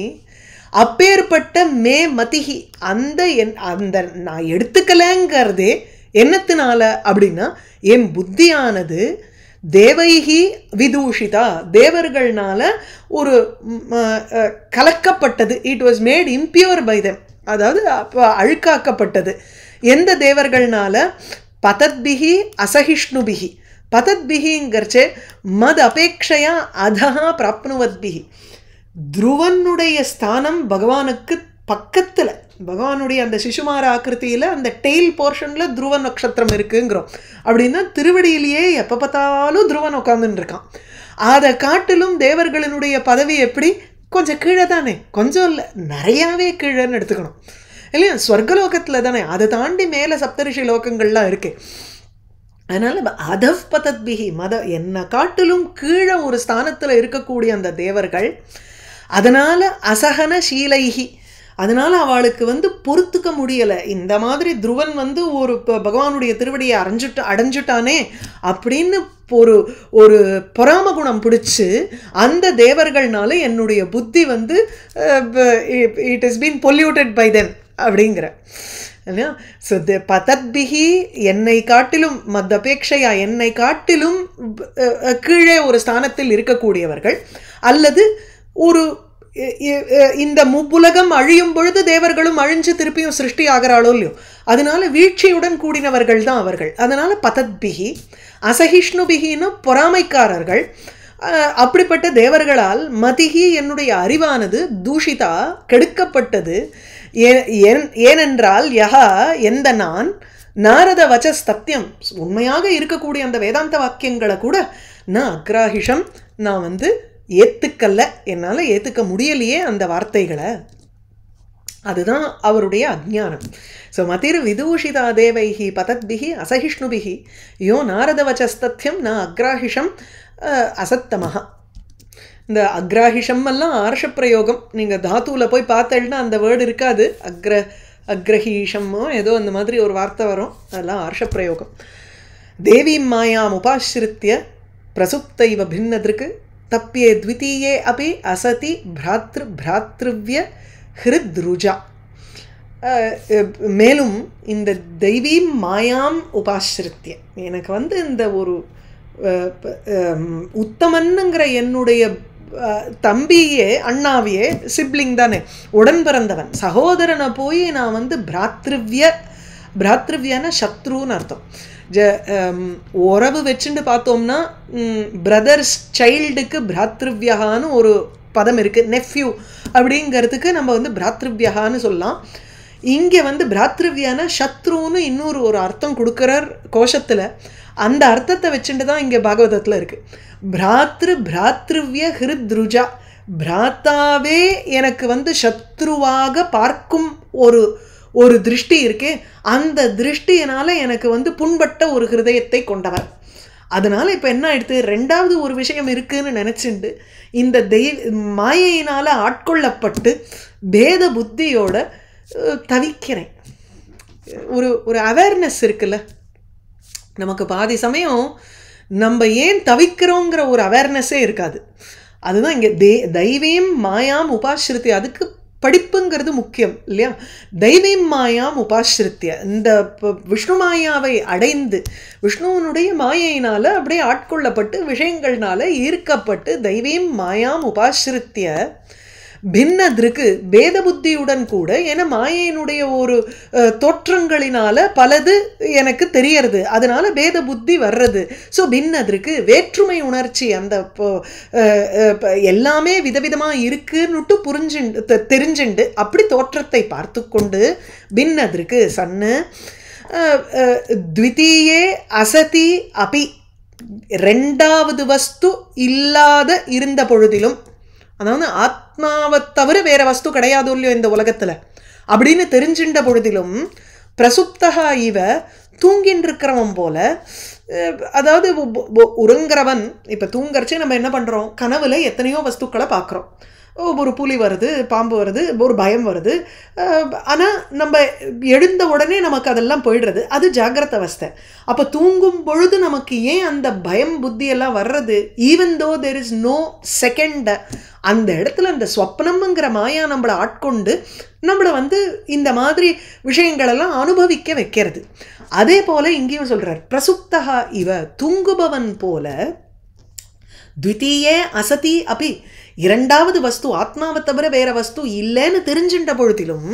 அப்பேற்பட்ட மே மதிஹி, அந்த நான் எடுத்துக்கலைங்கிறதே என்னத்தினால அப்படின்னா என் புத்தியானது தேவைஹி விதூஷிதா, தேவர்கள்னால ஒரு கலக்கப்பட்டது. It was made impure by them, அதாவது அழுக்காக்கப்பட்டது. எந்த தேவர்கள்னால? பதத்பிஹி அசகிஷ்ணுபிஹி. பதத்பிஹிங்கிறச்சே மத் அபேக்ஷையா அதஹா பிராப்னுவத்பிஹி. துருவனுடைய ஸ்தானம் பகவானுக்கு பக்கத்தில், பகவானுடைய அந்த சிசுமார ஆக்கிருத்தியில் அந்த டெய்ல் போர்ஷனில் துருவ நட்சத்திரம் இருக்குங்கிறோம். அப்படின்னா திருவடியிலேயே எப்போ பார்த்தாலும் துருவன் உட்காந்துன்னு இருக்கான். அதை காட்டிலும் தேவர்களினுடைய பதவி எப்படி? கொஞ்சம் கீழே தானே, கொஞ்சம் இல்லை நிறையாவே கீழேன்னு எடுத்துக்கணும் இல்லையா? ஸ்வர்கலோகத்தில் தானே, அதை தாண்டி மேலே சப்தரிஷி லோகங்கள்லாம் இருக்கு. அதனால் அதவ் பதத்பிஹி என்னை காட்டிலும் கீழே ஒரு ஸ்தானத்தில் இருக்கக்கூடிய அந்த தேவர்கள், அதனால் அசகன சீலைஹி, அதனால் அவளுக்கு பொறுத்துக்க முடியலை. இந்த மாதிரி துருவன் ஒரு பகவானுடைய திருவடியை அடைஞ்சுட்டானே அப்படின்னு ஒரு பொறாம குணம் பிடிச்சி அந்த தேவர்கள்னால என்னுடைய புத்தி it is been polluted by them அப்படிங்கிற இல்லையா? ஸோ பதத்பிஹி என்னை காட்டிலும் மத்தபேட்சையா என்னை காட்டிலும் கீழே ஒரு ஸ்தானத்தில் இருக்கக்கூடியவர்கள், அல்லது ஒரு இந்த முப்புலகம் அழியும் பொழுது தேவர்களும் அழிஞ்சு திருப்பியும் சிருஷ்டி ஆகிறாளோ இல்லையோ, அதனால வீழ்ச்சியுடன் கூடினவர்கள் தான் அவர்கள். அதனால பதத்பிகி அசகிஷ்ணுபிகின்னு பொறாமைக்காரர்கள். அப்படிப்பட்ட தேவர்களால் மதிகி என்னுடைய அறிவானது தூஷிதா கெடுக்கப்பட்டது. ஏனென்றால் யஹா எந்த நான் நாரத வச்சஸ் சத்தியம் உண்மையாக இருக்கக்கூடிய அந்த வேதாந்த வாக்கியங்களை கூட நான் அக்ராஹிஷம் நான் வந்து ஏத்துக்கல்ல, என்னால் ஏத்துக்க முடியலையே அந்த வார்த்தைகளை. அதுதான் அவருடைய அஜ்ஞானம். ஸோ மதிர் விதூஷிதா தேவைஹி பதத்பிஹி அசகிஷ்ணுபிஹி யோ நாரத வச்சஸ்தத்யம் ந அக்ராஹிஷம் அசத்தமஹா. இந்த அக்ராஹிஷம் எல்லாம் ஆர்ஷ பிரயோகம். நீங்கள் தாத்துவில் போய் பார்த்தேன்னா அந்த வேர்டு இருக்காது. அக்ரஹீஷமோ ஏதோ அந்த மாதிரி ஒரு வார்த்தை வரும், அதெல்லாம் ஆர்ஷ பிரயோகம். தேவி மாயாம் உபாசிரித்ய பிரசுப்தைவ பின்னதிருக்கு தப்பியே த்விதீயே அபி அசதி பிராத்ருவ்ய ஹிருத்ருஜா. மேலும் இந்த தெய்வீ மாயாம் உபாசிரித்ய எனக்கு வந்து இந்த ஒரு உத்தமன்னுங்கிற என்னுடைய தம்பியே அண்ணாவியே சிப்ளிங் தானே, உடன் பிறந்தவன் சகோதரனை போய் நான் வந்து பிராத்ருவ்யான சத்ருன்னு அர்த்தம். உறவு வச்சுட்டு பார்த்தோம்னா பிரதர்ஸ் சைல்டுக்கு பிராத்ருவ்யகான்னு ஒரு பதம் இருக்குது. நெஃப்யூ அப்படிங்கிறதுக்கு நம்ம வந்து பிராத்ருவ்யகான்னு சொல்லலாம். இங்கே வந்து பிராத்ருவ்யான சத்ருன்னு இன்னொரு ஒரு அர்த்தம் கொடுக்குறார் கோஷத்தில். அந்த அர்த்தத்தை வச்சுட்டு தான் இங்கே பாகவதத்தில் இருக்குது. பிராத்ருவ்ய ஹிருத்ருஜா, பிராத்தாவே எனக்கு வந்து சத்ருவாக பார்க்கும் ஒரு திருஷ்டி இருக்கே, அந்த திருஷ்டியினால் எனக்கு வந்து புண்பட்ட ஒரு ஹிருதயத்தை கொண்டவர். அதனால் இப்போ என்ன ஆயிடுத்து, ரெண்டாவது ஒரு விஷயம் இருக்குதுன்னு நினச்சிண்டு இந்த மாயையினால் ஆட்கொள்ளப்பட்டு பேத புத்தியோட தவிக்கிறேன். ஒரு அவேர்னஸ் இருக்குல்ல நமக்கு. பாதி சமயம் நம்ம ஏன் தவிக்கிறோங்கிற ஒரு அவேர்னஸே இருக்காது. அதுதான் இங்கே தெய்வீம் மாயாம் உபாசிரித்ய. அதுக்கு படிப்புங்கிறது முக்கியம் இல்லையா? தெய்வீம் மாயாம் உபாசிரித்ய, இந்த விஷ்ணு மாயாவை அடைந்து விஷ்ணுவனுடைய மாயையினால் அப்படியே ஆட்கொள்ளப்பட்டு விஷயங்கள்னால ஈர்க்கப்பட்டு தெய்வீம் மாயாம் உபாசிரித்ய பின்னதிருக்கு பேத புத்தியுடன் கூட, ஏன்னா மாயையினுடைய ஒரு தோற்றங்களினால பலது எனக்கு தெரியறது, அதனால பேத புத்தி வர்றது. ஸோ பின்னதிருக்கு வேற்றுமை உணர்ச்சி, அந்த எல்லாமே விதவிதமாக இருக்குன்னுட்டு தெரிஞ்சுண்டு அப்படி தோற்றத்தை பார்த்து கொண்டு பின்னதிருக்கு சன்னு த்விதீயே அசதி அபி, ரெண்டாவது வஸ்து இல்லாத இருந்த பொழுதிலும், அதாவது ஆத்மாவை தவிர வேற வஸ்து கிடையாது இல்லையோ இந்த உலகத்தில் அப்படின்னு தெரிஞ்சின்ற பொழுதிலும் பிரசுப்தகா இவ தூங்கின்றிருக்கிறவன் போல, அதாவது உறங்குறவன். இப்போ தூங்கறச்சே நம்ம என்ன பண்ணுறோம், கனவுல எத்தனையோ வஸ்துக்களை பார்க்குறோம். ஒரு புலி வருது, பாம்பு வருது, ஒரு பயம் வருது. ஆனால் நம்ம எழுந்த உடனே நமக்கு அதெல்லாம் போயிடுறது, அது ஜாகிரத அவஸ்தை. அப்போ தூங்கும் பொழுது நமக்கு ஏன் அந்த பயம் புத்தியெல்லாம் வர்றது? Even though there is no second, அந்த இடத்துல அந்த ஸ்வப்னம்ங்கிற மாயா நம்மளை ஆட்கொண்டு நம்மளை வந்து இந்த மாதிரி விஷயங்களெல்லாம் அனுபவிக்க வைக்கிறது. அதே போல் இங்கேயும் சொல்கிறார், பிரசுப்தகா இவ, தூங்குபவன் போல, த்விதீயே அசதி அபி, இரண்டாவது வஸ்து ஆத்மாவை தவிர வேற வஸ்து இல்லைன்னு தெரிஞ்சின்ற பொழுதிலும்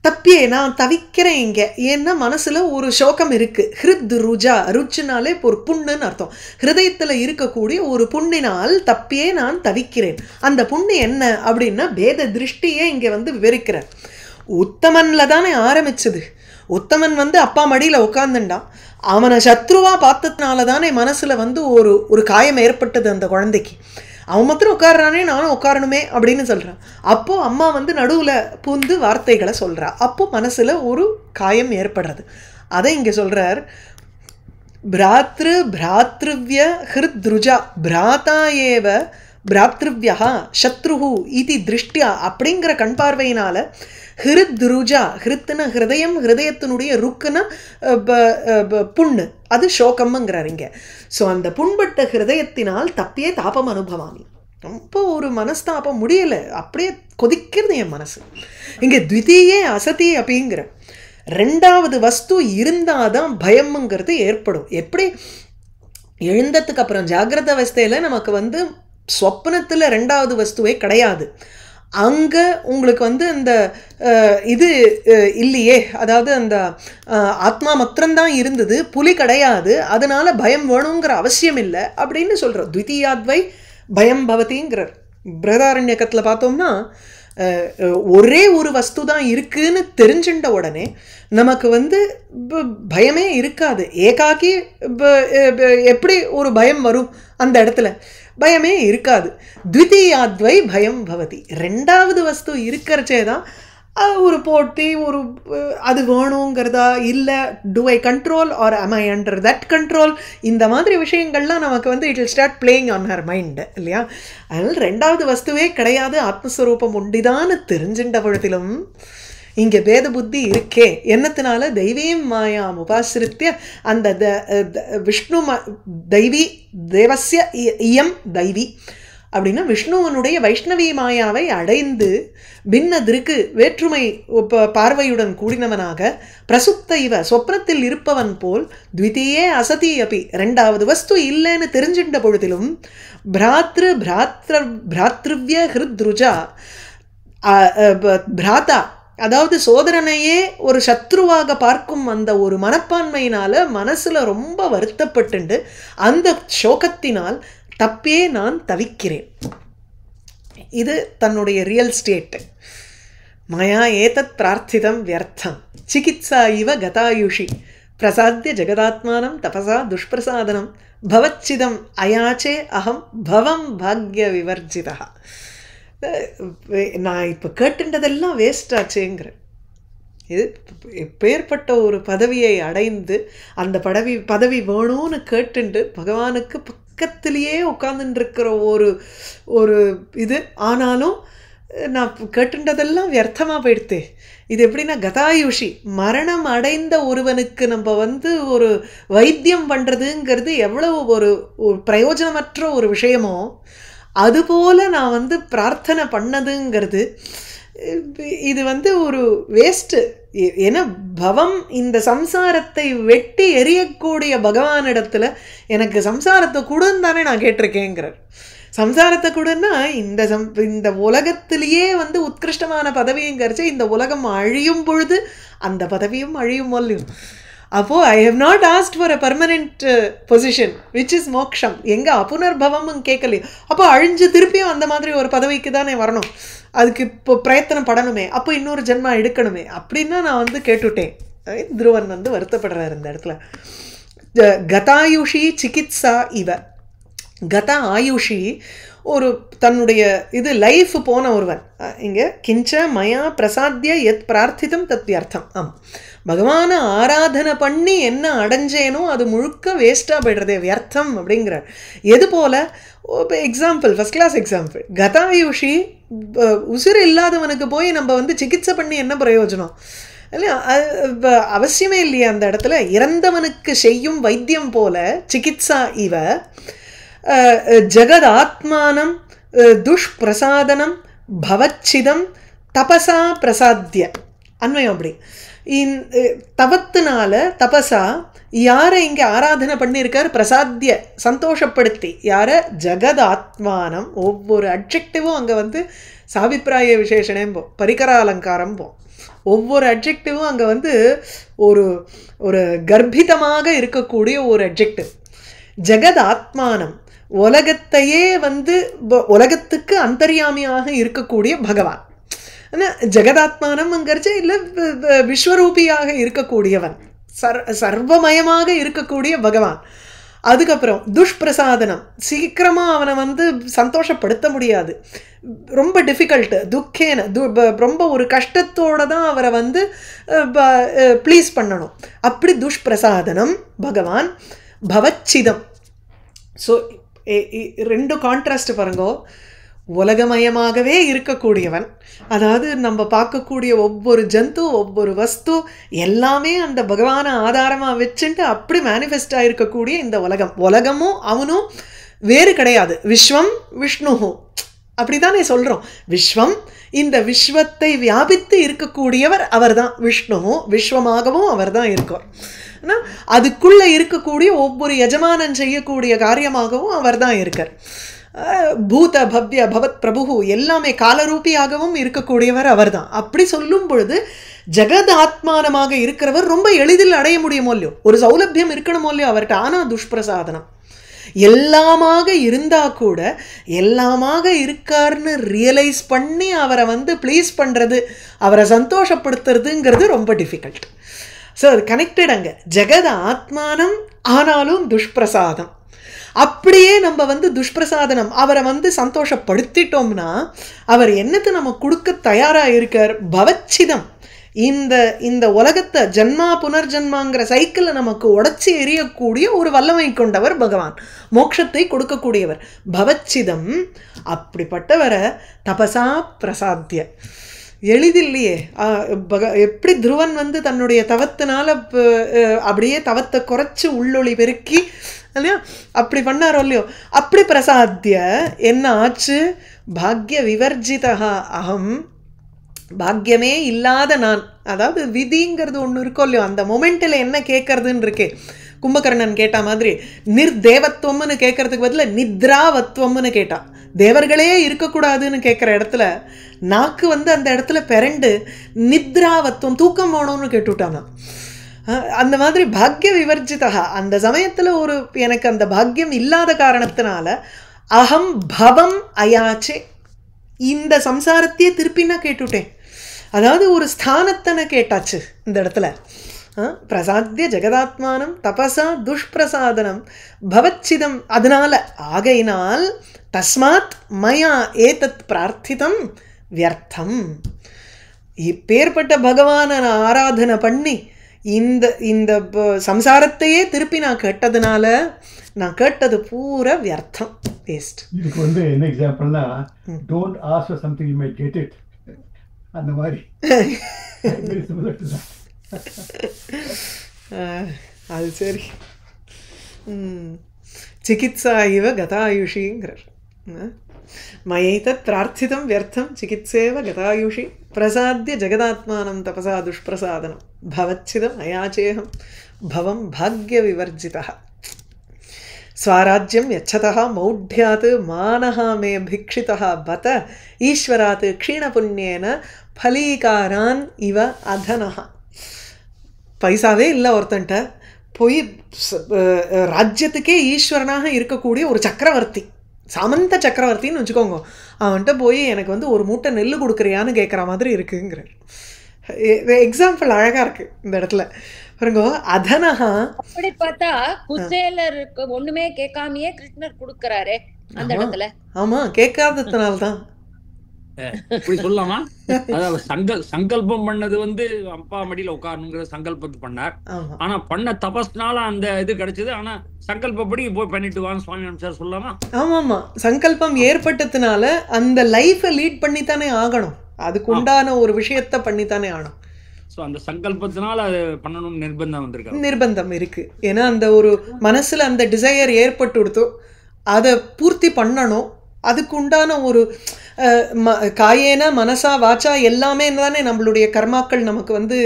தப்பியே நான் தவிக்கிறேன் இங்கே. ஏன்னா மனசில் ஒரு சோகம் இருக்குது. ஹிருத் ருஜா, ருச்சினாலே ஒரு புண்ணுன்னு அர்த்தம். ஹிருதயத்தில் இருக்கக்கூடிய ஒரு புண்ணினால் தப்பியே நான் தவிக்கிறேன். அந்த புண்ணு என்ன அப்படின்னா பேத திருஷ்டியே இங்கே வந்து விவரிக்கிறார். உத்தமனில் தானே ஆரம்பிச்சது. உத்தமன் வந்து அப்பா மடியில் உட்காந்துண்டான், அவனை சத்ருவா பார்த்ததுனால தானே மனசில் வந்து ஒரு காயம் ஏற்பட்டது அந்த குழந்தைக்கு. அவன் மாத்திரம் உட்காடுறானே நானும் உட்காரணுமே அப்படின்னு சொல்கிறான். அப்போது அம்மா வந்து நடுவில் பூந்து வார்த்தைகளை சொல்கிறா. அப்போது மனசில் ஒரு காயம் ஏற்படுறது. அதை இங்கே சொல்கிறார், பிராத்ருவ்ய ஹிருத்ருஜா, பிராத்தா ஏவ பிராத்ருவ்யா சத்ருஹு இது திருஷ்டியா, அப்படிங்கிற கண் பார்வையினால் ஹிருத்ருஜா, ஹிருத்துன ஹிருதயம், ஹிருதயத்தினுடைய ருக்குன புண்ணு, அது சோகம்ங்கிறார் இங்கே. ஸோ அந்த புண்பட்ட ஹிருதயத்தினால் தப்பியே தாபம் அனுபவாமி. ரொம்ப ஒரு மனஸ்தாபம் முடியலை, அப்படியே கொதிக்கிறது என் மனசு. இங்கே த்விதீயே அசதி அப்படிங்கிற ரெண்டாவது வஸ்து இருந்தால் தான் பயம்ங்கிறது ஏற்படும். எப்படி எழுந்ததுக்கு அப்புறம் ஜாகிரத அவஸ்தையில் நமக்கு வந்து ஸ்வப்னத்தில் ரெண்டாவது வஸ்துவே கிடையாது. அங்கே உங்களுக்கு வந்து அந்த இது இல்லையே, அதாவது அந்த ஆத்மா மாத்திரம்தான் இருந்தது, புலி கிடையாது, அதனால பயம் வேணுங்கிற அவசியம் இல்லை அப்படின்னு சொல்கிறோம். த்விதீயாத்வை பயம் பவதிங்கிறார். பிரதாரண்யக்கத்தில் பார்த்தோம்னா ஒரே ஒரு வஸ்து தான் இருக்குன்னு தெரிஞ்சுட்ட உடனே நமக்கு வந்து பயமே இருக்காது. ஏகாக்கி எப்படி ஒரு பயம் வரும், அந்த இடத்துல பயமே இருக்காது. த்விதீயாத்வை பயம் பவதி. ரெண்டாவது வஸ்து இருக்கிறச்சே தான் ஒரு போட்டி, ஒரு அது வேணுங்கிறதா, இல்லை do I control are am I under that control, இந்த மாதிரி விஷயங்கள்லாம் நமக்கு வந்து it will start playing on her mind இல்லையா. அதனால் ரெண்டாவது வஸ்துவே கிடையாது, ஆத்மஸ்வரூபம் உண்டிதான்னு தெரிஞ்சின்ற பொழுதிலும் இங்கே பேத புத்தி இருக்கே. என்னத்தினால? தெய்வீம் மாயாம் உபாசிரித்திய அந்த விஷ்ணு தெய்வி தேவஸ்ய இயம் தெய்வி அப்படின்னா விஷ்ணுவனுடைய வைஷ்ணவி மாயாவை அடைந்து பின்னதிருக்கு வேற்றுமை பார்வையுடன் கூடினவனாக பிரசுப்த இவ சொப்னத்தில் இருப்பவன் போல் த்விதீயே அசதி அப்பி ரெண்டாவது வஸ்து இல்லைன்னு தெரிஞ்சின்ற பொழுதிலும் பிராத்ருவ்ய ஹிருத்ருஜா பிராத்தா அதாவது சோதரனையே ஒரு சத்ருவாக பார்க்கும் அந்த ஒரு மனப்பான்மையினால மனசுல ரொம்ப வருத்தப்பட்டு அந்த சோகத்தினால் தப்பே நான் தவிக்கிறேன். இது தன்னுடைய ரியல் ஸ்டேட். மயா ஏதத் பிரார்த்திதம் வியர்த்தம் சிகித்சா இவ கதாயுஷி பிரசாத்திய ஜெகதாத்மானம் தபசா துஷ்பிரசாதனம் பவச்சிதம் அயாச்சே அகம் பவம் பாக்ய விவர்ஜிதா. நான் இப்போ கேட்டுன்றதெல்லாம் வேஸ்ட் ஆச்சேங்கிற. இது எப்பேற்பட்ட ஒரு பதவியை அடைந்து அந்த பதவி வேணும்னு கேட்டுண்டு பகவானுக்கு பக்கத்திலேயே உட்காந்துருக்கிற ஒரு இது. ஆனாலும் நான் கேட்டுன்றதெல்லாம் வியர்த்தமாக போயிடுத்தே. இது எப்படின்னா கதாயுஷி மரணம் அடைந்த ஒருவனுக்கு நம்ம வந்து ஒரு வைத்தியம் பண்ணுறதுங்கிறது எவ்வளவு ஒரு பிரயோஜனமற்ற ஒரு விஷயமோ அதுபோல் நான் வந்து பிரார்த்தனை பண்ணதுங்கிறது இது வந்து ஒரு வேஸ்ட்டு. ஏன்னா பவம் இந்த சம்சாரத்தை வெட்டி எரியக்கூடிய பகவானிடத்தில் எனக்கு சம்சாரத்தை கூடன்னு தானே நான் கேட்டிருக்கேங்கிறார். சம்சாரத்தை கூடன்னா இந்த உலகத்திலேயே வந்து உத்கிருஷ்டமான பதவிங்கிறச்சு இந்த உலகம் அழியும் பொழுது அந்த பதவியும் அழியும் போல்லையும். அப்போது I have not asked for a permanent position which is moksham. எங்கே அப்புனர்பவமும் கேட்கலையோ அப்போ அழிஞ்சு திருப்பியும் அந்த மாதிரி ஒரு பதவிக்கு தானே வரணும். அதுக்கு இப்போ பிரயத்தனம் படணுமே, அப்போ இன்னொரு ஜென்மா எடுக்கணுமே அப்படின்னா நான் வந்து கேட்டுவிட்டேன். துருவன் வந்து வருத்தப்படுறார் இந்த இடத்துல. கதாயுஷி சிகித்சா இவ. கதா ஆயுஷி ஒரு தன்னுடைய இது லைஃப் போன ஒருவன். இங்கே கிஞ்ச மயா பிரசாத்திய எத் பிரார்த்திதம் தத் அர்த்தம். பகவானை ஆராதனை பண்ணி என்ன அடைஞ்சேனோ அது முழுக்க வேஸ்ட்டாக போய்டுறதே வியர்த்தம் அப்படிங்கிறார். எது போல் எக்ஸாம்பிள், ஃபஸ்ட் கிளாஸ் எக்ஸாம்பிள், கதாயுஷி உசிறு இல்லாதவனுக்கு போய் நம்ம வந்து சிகிச்சை பண்ணி என்ன பிரயோஜனம் இல்லையா? அவசியமே இல்லையா அந்த இடத்துல. இறந்தவனுக்கு செய்யும் வைத்தியம் போல சிகித்சா இவ ஜெகத் ஆத்மானம் துஷ்பிரசாதனம் பவச்சிதம் தபசா பிரசாத்திய. அன்வயம் அப்படி தவத்தினால தபசா யாரை இங்கே ஆராதனை பண்ணியிருக்கார்? பிரசாத்திய சந்தோஷப்படுத்தி. யாரை? ஜெகத் ஆத்மானம். ஒவ்வொரு அட்ஜெக்டிவும் அங்கே வந்து சாபிப்பிராய விசேஷனேம் போ, பரிகர அலங்காரம் போ. ஒவ்வொரு அட்ஜெக்டிவும் அங்கே வந்து ஒரு ஒரு கர்ப்பிதமாக இருக்கக்கூடிய ஒரு அட்ஜெக்டிவ். ஜெகத் ஆத்மானம் உலகத்தையே வந்து உலகத்துக்கு அந்தர்யாமியாக இருக்கக்கூடிய பகவான். ஆனால் ஜெகதாத்மானம்ங்கிறச்சு இல்லை விஸ்வரூபியாக இருக்கக்கூடியவன், சர்வமயமாக இருக்கக்கூடிய பகவான். அதுக்கப்புறம் துஷ்பிரசாதனம், சீக்கிரமாக அவனை வந்து சந்தோஷப்படுத்த முடியாது, ரொம்ப டிஃபிகல்ட்டு, துக்கேன ரொம்ப ஒரு கஷ்டத்தோடு தான் அவரை வந்து ப்ளீஸ் பண்ணணும். அப்படி துஷ்பிரசாதனம் பகவான். பவச்சிதம். ஸோ ரெண்டு கான்ட்ராஸ்ட் பாருங்கோ. உலகமயமாகவே இருக்கக்கூடியவன், அதாவது நம்ம பார்க்கக்கூடிய ஒவ்வொரு ஜந்து ஒவ்வொரு வஸ்து எல்லாமே அந்த பகவானை ஆதாரமாக வச்சுட்டு அப்படி மேனிஃபெஸ்டாக இருக்கக்கூடிய இந்த உலகமும் அவனும் வேறு கிடையாது. விஸ்வம் விஷ்ணுவும் அப்படி தானே சொல்கிறோம். விஸ்வம், இந்த விஸ்வத்தை வியாபித்து இருக்கக்கூடியவர் அவர் தான் விஷ்ணுவும், விஸ்வமாகவும் அவர் தான் இருக்கார். ஆனால் அதுக்குள்ளே இருக்கக்கூடிய ஒவ்வொரு எஜமானன் செய்யக்கூடிய காரியமாகவும் அவர் தான் இருக்கார். பூத பவ்ய பவத் பிரபு எல்லாமே காலரூபியாகவும் இருக்கக்கூடியவர் அவர் தான். அப்படி சொல்லும் பொழுது ஜெகத் ஆத்மானமாக இருக்கிறவர் ரொம்ப எளிதில் அடைய முடியுமோ இல்லையோ, ஒரு சௌலபியம் இருக்கணுமோ இல்லையோ அவர்கிட்ட. ஆனால் துஷ்பிரசாதனம் எல்லாமாக இருந்தா கூட எல்லாமாக இருக்காருன்னு ரியலைஸ் பண்ணி அவரை வந்து ப்ளீஸ் பண்ணுறது, அவரை சந்தோஷப்படுத்துறதுங்கிறது ரொம்ப டிஃபிகல்ட். ஸோ அது கனெக்டட் அங்கே. ஜெகத் ஆத்மானம் ஆனாலும் துஷ்பிரசாதம். அப்படியே நம்ம வந்து துஷ்பிரசாதனம் அவரை வந்து சந்தோஷப்படுத்திட்டோம்னா அவர் என்னத்தை நம்ம கொடுக்க தயாராக இருக்கார்? பவச்சிதம். இந்த உலகத்தை ஜன்மா புனர்ஜன்மாங்கிற சைக்கிளை நமக்கு உடச்சி எறியக்கூடிய ஒரு வல்லமை கொண்டவர் பகவான், மோட்சத்தை கொடுக்கக்கூடியவர். பவச்சிதம். அப்படிப்பட்டவரை தபசா பிரசாத்திய எளிதில்லையே. எப்படி துருவன் வந்து தன்னுடைய தவத்தினால அப்படியே தவத்தை குறைச்சி உள்ளொளி பெருக்கி இல்லையா அப்படி பண்ணாரோ இல்லையோ, அப்படி பிரசாத்திய என்ன ஆச்சு? பாக்ய விவர்ஜிதா அகம், பாக்கியமே இல்லாத நான். அதாவது விதிங்கிறது ஒன்று இருக்கோ இல்லையோ, அந்த மொமெண்ட்டில் என்ன கேட்கறதுன்னு இருக்கே. கும்பகர்ணன் கேட்ட மாதிரி நிர்தேவத்துவம்னு கேட்கறதுக்கு பதில் நித்ராவத்துவம்னு கேட்டான். தேவர்களே இருக்கக்கூடாதுன்னு கேட்குற இடத்துல நாக்கு வந்து அந்த இடத்துல பெரண்டு நித்ராவத்துவம் தூக்கம் போகணும்னு கேட்டுவிட்டான். அந்த மாதிரி பாக்ய விவர்ஜிதா, அந்த சமயத்தில் ஒரு எனக்கு அந்த பாக்கியம் இல்லாத காரணத்தினால அகம் பவம் அயாச்சே, இந்த சம்சாரத்தையே திருப்பின்னா கேட்டுவிட்டேன். அதாவது ஒரு ஸ்தானத்தனை கேட்டாச்சு இந்த இடத்துல. பிரசாத்திய ஜெகதாத்மானம் தபசா துஷ்பிரசாதனம் பவச்சிதம். அதனால ஆகையினால் தஸ்மாத் மயா ஏதத் பிரார்த்திதம் வியர்த்தம். இப்பேற்பட்ட பகவானை நான் ஆராதனை பண்ணி இந்த சம்சாரத்தையே திருப்பி நான் கேட்டதுனால நான் கேட்டது பூரா வியர்த்தம், வேஸ்ட். இதுக்கு வந்து என்ன எக்ஸாம்பிள்னா, don't ask for something you may get it, அந்த மாதிரி. அது சரி. சிகித்சா இவ கதாயுஷிங்கிறார். மயைதத் பிரார்த்திதம் வியர்த்தம் சிகித்சேவ கதாயுஷி பிரசாத்திய ஜெகதாத்மானம் தபசா துஷ்பிரசாதனம் பவச்சிதம் அயாச்சேகம் பவம் பாக்ய விவர்ஜிதா. ஸ்வராஜ்யம் யச்சதா மௌಢ்யாத் மானஹ மே பிக்ஷிதா பத ஈஸ்வராத் க்ஷீணபுண்யேன ஃபலீகாரான் இவ அதனஹ. பைசாவே இல்லை ஒருத்தன்ட்ட, போய் ராஜ்யத்துக்கே ஈஸ்வரனாக இருக்கக்கூடிய ஒரு சக்கரவர்த்தி, சாமந்த சக்கரவர்த்தின்னு வச்சுக்கோங்க, அவன்கிட்ட போய் எனக்கு வந்து ஒரு மூட்டை நெல் கொடுக்குறியான்னு கேட்குற மாதிரி இருக்குங்கிற எக்ஸாம்பிள் அழகா இருக்கு இந்த இடத்துல பாருங்க. அதனஹா அப்படி பார்த்தா குசேலருக்கு ஒண்ணுமே கேட்காமயே கிருஷ்ணர் கொடுக்கறாரே அந்த இடத்துல. ஆமா, கேட்காததுனால்தான் இப்படி சொல்லலாமா? அதாவது சங்கல்பம் பண்ணது வந்து அப்பா மடியில உட்காரணுங்கிற சங்கல்பத்து பண்ணார். ஆனா பண்ண தபஸ்னால அந்த இது கிடைச்சது. ஆனா சங்கல்பப்படி போய் பண்ணிட்டு வாங்க சுவாமி அனுப்பிச்சார் சொல்லலாமா? ஆமாமா, சங்கல்பம் ஏற்பட்டதுனால அந்த லைஃபை லீட் பண்ணித்தானே ஆகணும், அதுக்கு உண்டான ஒரு விஷயத்த பண்ணித்தானே ஆகணும். ஸோ அந்த சங்கல்பத்தினால அது பண்ணணும்னு நிர்பந்தம் வந்திருக்கு, நிர்பந்தம் இருக்கு. ஏன்னா அந்த ஒரு மனசுல அந்த டிசையர் ஏற்பட்டு கொடுத்தோ அதை பூர்த்தி பண்ணணும். அதுக்கு உண்டான ஒரு காயேன மனசா வாச்சா எல்லாமே தானே நம்மளுடைய கர்மாக்கள் நமக்கு வந்து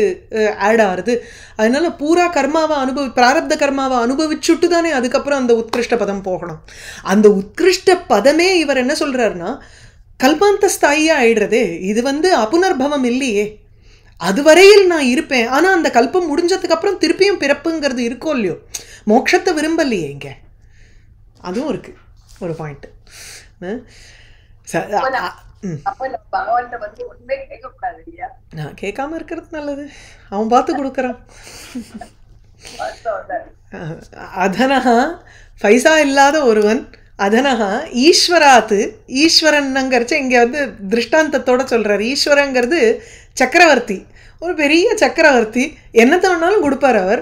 ஆட் ஆகுது. அதனால பூரா கர்மாவை பிராரப்த கர்மாவை அனுபவிச்சுட்டு தானே அதுக்கப்புறம் அந்த உத்கிருஷ்ட பதம் போகணும். அந்த உத்கிருஷ்ட பதமே இவர் என்ன சொல்றாருன்னா கல்பாந்த ஸ்தாயியா ஆயிடுறதே. இது வந்து அபுனர்பவம் இல்லையே, அதுவரையில் நான் இருப்பேன். ஆனால் அந்த கல்பம் முடிஞ்சதுக்கு அப்புறம் திருப்பியும் பிறப்புங்கிறது இருக்கோ இல்லையோ, மோட்சத்தை விரும்பலையே இங்க. அதுவும் இருக்கு ஒரு பாயிண்ட். கேட்காம இருக்கிறது நல்லது, அவன் பார்த்து கொடுக்கறான். அதனஹா பைசா இல்லாத ஒருவன், அதனஹா ஈஸ்வராத்து, ஈஸ்வரன்ங்கிறச்ச இங்கே வந்து திருஷ்டாந்தத்தோட சொல்றாரு. ஈஸ்வரங்கிறது சக்கரவர்த்தி, ஒரு பெரிய சக்கரவர்த்தி, என்னத்தை வேணாலும் கொடுப்பார் அவர்.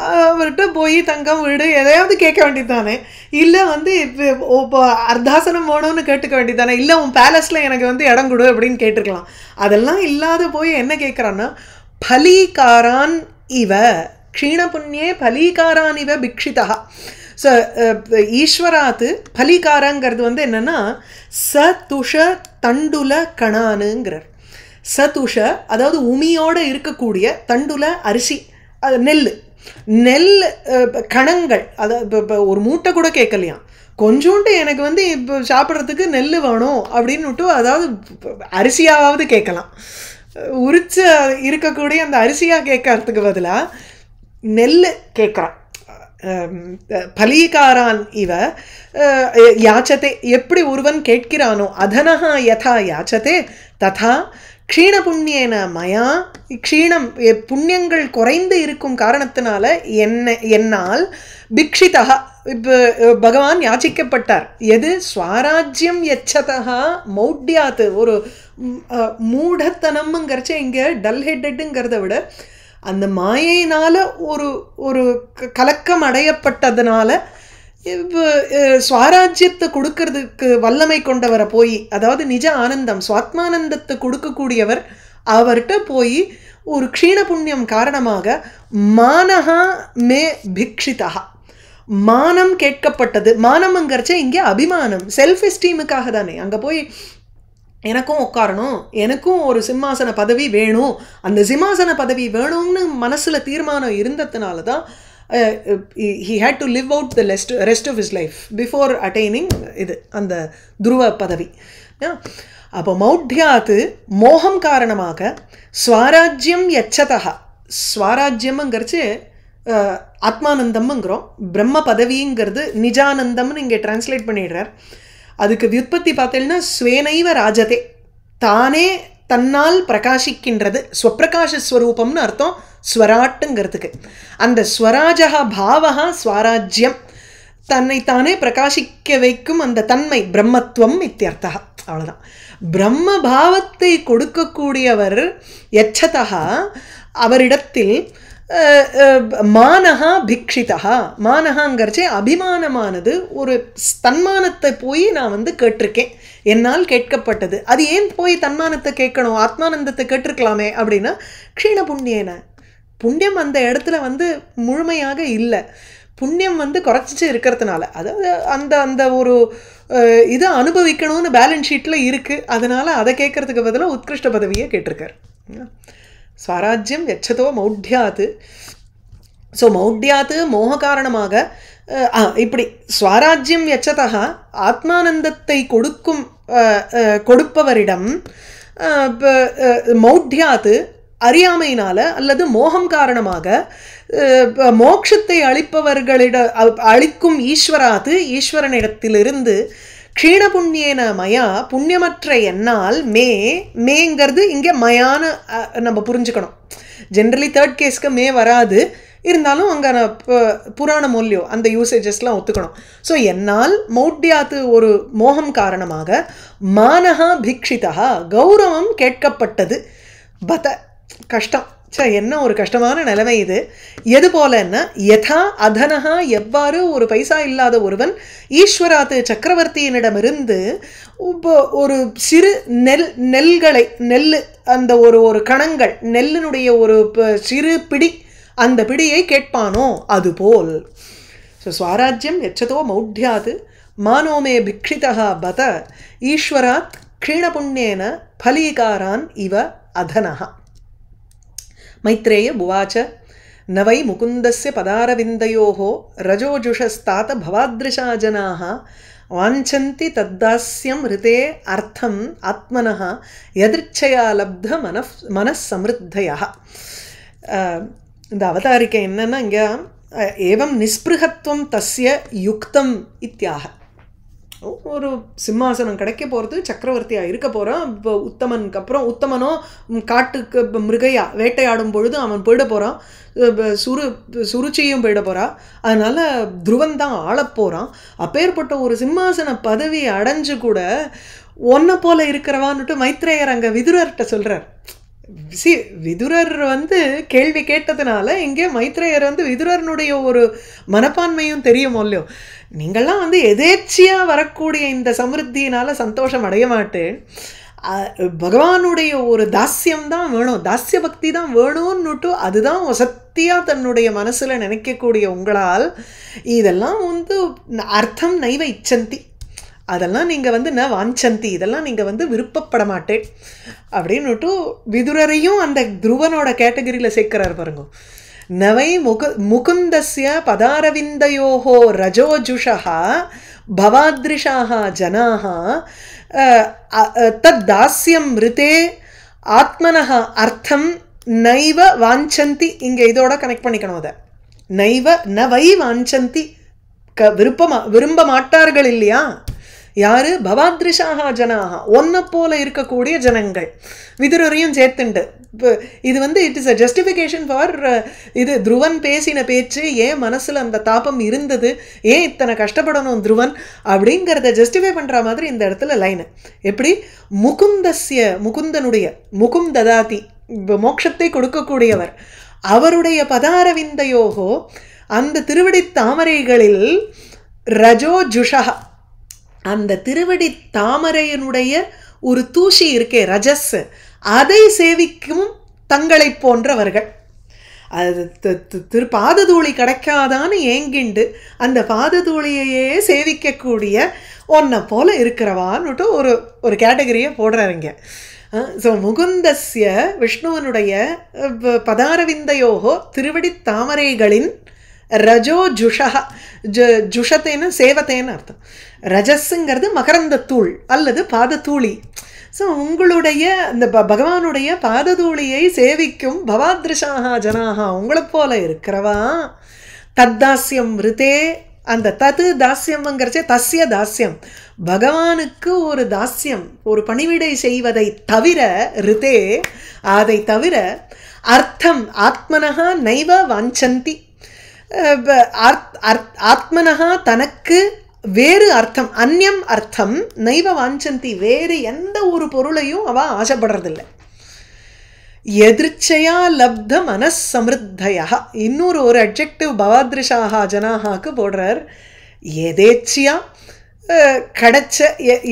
அவர்கிட்ட போய் தங்கம் வீடு எதையாவது கேட்க வேண்டியதானே, இல்லை வந்து இப்போ அர்த்தாசனம் போகணும்னு கேட்டுக்க வேண்டியதானே, இல்லை உன் பேலஸில் எனக்கு வந்து இடம் கொடு அப்படின்னு கேட்டிருக்கலாம். அதெல்லாம் இல்லாத போய் என்ன கேட்குறான்னா பலீகாரான் இவ க்ஷீணபுண்யே பலீகாரான் இவ பிக்ஷிதா. ஸோ ஈஸ்வராத்து பலீகாரங்கிறது வந்து என்னென்னா சதுஷ தண்டுல கணானுங்கிறார். சதுஷ அதாவது உமியோடு இருக்கக்கூடிய, தண்டுல அரிசி, அது நெல் கணங்கள், அதாவது இப்போ ஒரு மூட்டை கூட கேட்கலையாம், கொஞ்சோண்டு எனக்கு வந்து இப்போ சாப்பிட்றதுக்கு நெல் வேணும் அப்படின்னுட்டு, அதாவது அரிசியாவது கேட்கலாம், உரிச்ச இருக்கக்கூடிய அந்த அரிசியாக கேட்கறதுக்கு பதிலாக நெல் கேட்குறான். பலீகாரான் இவ யாச்சதே, எப்படி ஒருவன் கேட்கிறானோ, அதனஹா யதா யாச்சதே ததா க்ஷீண புண்ணியேன மயா, க்ஷீணம் புண்ணியங்கள் குறைந்து இருக்கும் காரணத்தினால என்னால் பிக்ஷிதா, இப்போ பகவான் யாச்சிக்கப்பட்டார். எது? ஸ்வராஜ்யம் யச்சதா மௌட்யாத்து. ஒரு மூடத்தனம்ங்கிறச்ச இங்கே டல் ஹெட்டடுங்கிறத விட அந்த மாயினால ஒரு கலக்கம் அடையப்பட்டதுனால ஸ்வராஜ்யத்தை கொடுக்கறதுக்கு வல்லமை கொண்டவரை போய், அதாவது நிஜ ஆனந்தம் சுவாத்மானந்தத்தை கொடுக்கக்கூடியவர் அவர்கிட்ட போய் ஒரு க்ஷீண புண்ணியம் காரணமாக மானஹா மே பிக்ஷிதா, மானம் கேட்கப்பட்டது. மானம்ங்கிறச்ச இங்கே அபிமானம், செல்ஃப் எஸ்டீமுக்காக தானே. அங்கே போய் எனக்கும் உட்காரணும், எனக்கும் ஒரு சிம்மாசன பதவி வேணும், அந்த சிம்மாசன பதவி வேணும்னு மனசில் தீர்மானம் இருந்ததுனால தான் he had to live out the rest of his life before attaining இது அந்த துருவ பதவி. அப்போ மௌட்யாத்து மோகம் காரணமாக ஸ்வராஜ்யம் யச்சதா, ஸ்வராஜ்யம்ங்கிறச்சு ஆத்மானந்தம்ங்கிறோம், பிரம்ம பதவிங்கிறது நிஜானந்தம்னு இங்கே டிரான்ஸ்லேட் பண்ணிடுறார். அதுக்கு வியுற்பத்தி பார்த்தீங்கன்னா ஸ்வேனைவ ராஜதே, தானே தன்னால் பிரகாசிக்கின்றது, ஸ்வப்பிரகாசஸ்வரூபம்னு அர்த்தம் ஸ்வராட்டுங்கிறதுக்கு. அந்த ஸ்வராஜா பாவகா ஸ்வராஜ்யம், தன்னைத்தானே பிரகாசிக்க வைக்கும் அந்த தன்மை பிரம்மத்துவம் இத்தியர்த்தா. அவ்வளோதான். பிரம்ம பாவத்தை கொடுக்கக்கூடியவர் யச்சதா, அவரிடத்தில் மானஹா பிக்ஷிதா, மானஹாங்கிறச்சே அபிமானமானது, ஒரு தன்மானத்தை போய் நான் வந்து கேட்டிருக்கேன், என்னால் கேட்கப்பட்டது. அது ஏன் போய் தன்மானத்தை கேட்கணும், ஆத்மானந்தத்தை கேட்டிருக்கலாமே அப்படின்னா க்ஷீண புண்ணியன, புண்ணியம் அந்த இடத்துல வந்து முழுமையாக இல்லை, புண்ணியம் வந்து குறைச்சி இருக்கிறதுனால, அதாவது அந்த அந்த ஒரு இதை அனுபவிக்கணும்னு பேலன்ஸ் ஷீட்டில் இருக்குது, அதனால் அதை கேட்கறதுக்கு பதிலாக உத்கிருஷ்ட பதவியை கேட்டிருக்கார். ஸ்வராஜ்யம் யச்சதோ மௌட்யாத்து. ஸோ மௌட்யாத்து மோக காரணமாக இப்படி ஸ்வராஜ்யம் யச்சதா ஆத்மானந்தத்தை கொடுப்பவரிடம் மௌட்யாத்து அறியாமையினால அல்லது மோகம் காரணமாக மோட்சத்தை அளிக்கும் ஈஸ்வராத்து ஈஸ்வரனிடத்திலிருந்து க்ஷீண புண்ணியேன மயா புண்ணியமற்ற என்னால் மேங்கிறது இங்கே மயான்னு நம்ம புரிஞ்சுக்கணும். ஜென்ரலி தேர்ட் கேஸ்க்கு மே வராது, இருந்தாலும் அங்கே புராண மூல்யம் அந்த யூசேஜஸ்லாம் ஒத்துக்கணும். ஸோ என்னால் மௌட்யாத்து ஒரு மோகம் காரணமாக மானஹா பிக்ஷிதா கௌரவம் கேட்கப்பட்டது. பத கஷ்டம், என்ன ஒரு கஷ்டமான நிலைமை இது. எது போலன்னா யதா அதனஹா, எவ்வாறு ஒரு பைசா இல்லாத ஒருவன் ஈஸ்வராத்து சக்கரவர்த்தியினிடமிருந்து ஒரு சிறு நெல்களை அந்த ஒரு கணங்கள் நெல்லினுடைய ஒரு சிறு பிடி, அந்த பிடியை கேட்பானோ அதுபோல். ஸோ ஸ்வராஜ்யம் யச்சதோ மௌட்யாத் மானோமே பிக்ஷிதா பத ஈஸ்வராத் க்ஷீணபுண்யேன ஃபலீகாரான் இவ அதனஹ. மைத்ரேய உவாச்ச ந வை முகுந்தஸ்ய பதாரவிந்தயோः ரஜோஜுஷஸ்தாத பவாத்ருஷா ஜனாः வாஞ்சந்தி தத்தாஸ்யம் ரிதே அர்த்தம் ஆத்மனः யதிர்ச்சயா லப்த மனசமிருத்தயः. இந்த அவதாரிக்கை என்னன்னா இங்கே ஏவம் நிஸ்பிருகத்துவம் தஸ்ய யுக்தம் இத்தியாக. ஒரு சிம்மாசனம் கிடைக்க போகிறது, சக்கரவர்த்தியாக இருக்க போகிறான். இப்போ உத்தமனுக்கு அப்புறம் உத்தமனோ காட்டுக்கு மிருகையா வேட்டையாடும் பொழுது அவன் போயிட போகிறான், சுருச்சியும் போயிட போகிறான். அதனால் துருவன் தான் ஆளப்போகிறான். அப்பேற்பட்ட ஒரு சிம்மாசன பதவி அடைஞ்சு கூட ஒன்றை போல இருக்கிறவான்னுட்டு மைத்ரேயர் அங்கே விதுரர்கிட்ட சொல்கிறார். விதுரர் கேள்வி கேட்டதுனால இங்கே மைத்ரேயர் விதுரனுடைய ஒரு மனப்பான்மையும் தெரியுமோ இல்லையோ. நீங்கள்லாம் எதேச்சியாக வரக்கூடிய இந்த சமிருத்தியினால் சந்தோஷம் அடைய மாட்டேன், பகவானுடைய ஒரு தாஸ்யம்தான் வேணும், தாஸ்ய பக்தி தான் வேணும்னுட்டு அதுதான் வசத்தியாக தன்னுடைய மனசில் நினைக்கக்கூடிய உங்களால் இதெல்லாம் அர்த்தம் நைவ இச்சந்தி, அதெல்லாம் நீங்கள் ந வாஞ்சந்தி, இதெல்லாம் நீங்கள் விருப்பப்பட மாட்டேன் அப்படின்னுட்டு விதுரரையும் அந்த துருவனோட கேட்டகரியில் சேர்க்கிறார் பாருங்க. நவை முகுந்தஸ்ய பதாரவிந்தயோः ரஜோஜுஷः பவாத்ரிஷாः ஜனாः தத்தாஸ்யம் ரிதே ஆத்மனः அர்த்தம் நைவ வாஞ்சந்தி. இங்கே இதோட கனெக்ட் பண்ணிக்கணும். அதை நைவ நவை வாஞ்சந்தி, விரும்ப மாட்டார்கள் இல்லையா? யாரு? பவாத்ரிஷாக ஜனாக, ஒன்ன போல இருக்கக்கூடிய ஜனங்கள். விதுரரையும் சேர்த்துண்டு. இது வந்து it is a justification for இது. துருவன் பேசின பேச்சு, ஏன் மனசில் அந்த தாபம் இருந்தது, ஏன் இத்தனை கஷ்டப்படணும் துருவன் அப்படிங்கிறத ஜஸ்டிஃபை பண்ணுற மாதிரி இந்த இடத்துல லைனு. எப்படி? முகுந்தஸ்ய, முகுந்தனுடைய, முகும் ததாதி, மோட்சத்தை கொடுக்கக்கூடியவர், அவருடைய பதாரவிந்தயோகோ, அந்த திருவடி தாமரைகளில் ரஜோஜுஷா, அந்த திருவடி தாமரையினுடைய ஒரு தூசி இருக்கே ரஜஸ், அதை சேவிக்கும் தங்களை போன்றவர்கள். அது பாததூளி கிடைக்காதான்னு ஏங்கிண்டு அந்த பாததூளியையே சேவிக்கக்கூடிய ஒன்றை போல இருக்கிறவான்னுட்டு ஒரு கேட்டகரியை போடுறாருங்க. ஸோ முகுந்தஸ்ய, விஷ்ணுவனுடைய பதாரவிந்தயோகோ, திருவடி தாமரைகளின் ரஜோ ஜுஷா, ஜுஷத்தேன்னு சேவத்தேன்னு அர்த்தம். ரஜஸ்ங்கிறது மகரந்த தூள் அல்லது பாதத்தூளி. ஸோ உங்களுடைய இந்த பகவானுடைய பாததூளியை சேவிக்கும் பவாத்ரிஷாக ஜனாக, உங்களை போல இருக்கிறவா. தத்தாஸ்யம் ரிதே, அந்த தது தாஸ்யம்ங்கிறச்சே தஸ்ய தாஸ்யம், பகவானுக்கு ஒரு தாஸ்யம், ஒரு பணிவிடை செய்வதை தவிர, ரிதே அதை தவிர, அர்த்தம் ஆத்மனஹா நைவ வாஞ்சந்தி, ஆத்மனஹா தனக்கு வேறு அர்த்தம், அந்யம் அர்த்தம், நைவ வாஞ்சந்தி, வேறு எந்த ஒரு பொருளையும் அவ ஆசைப்படுறதில்லை. எதிர்ச்சையா லப்த மனசமிருத்தயா, இன்னொரு ஒரு அட்ஜெக்டிவ் பவாத்ரிஷாக ஜனாஹாக்கு போடுறார். எதேச்சியா கிடைச்ச,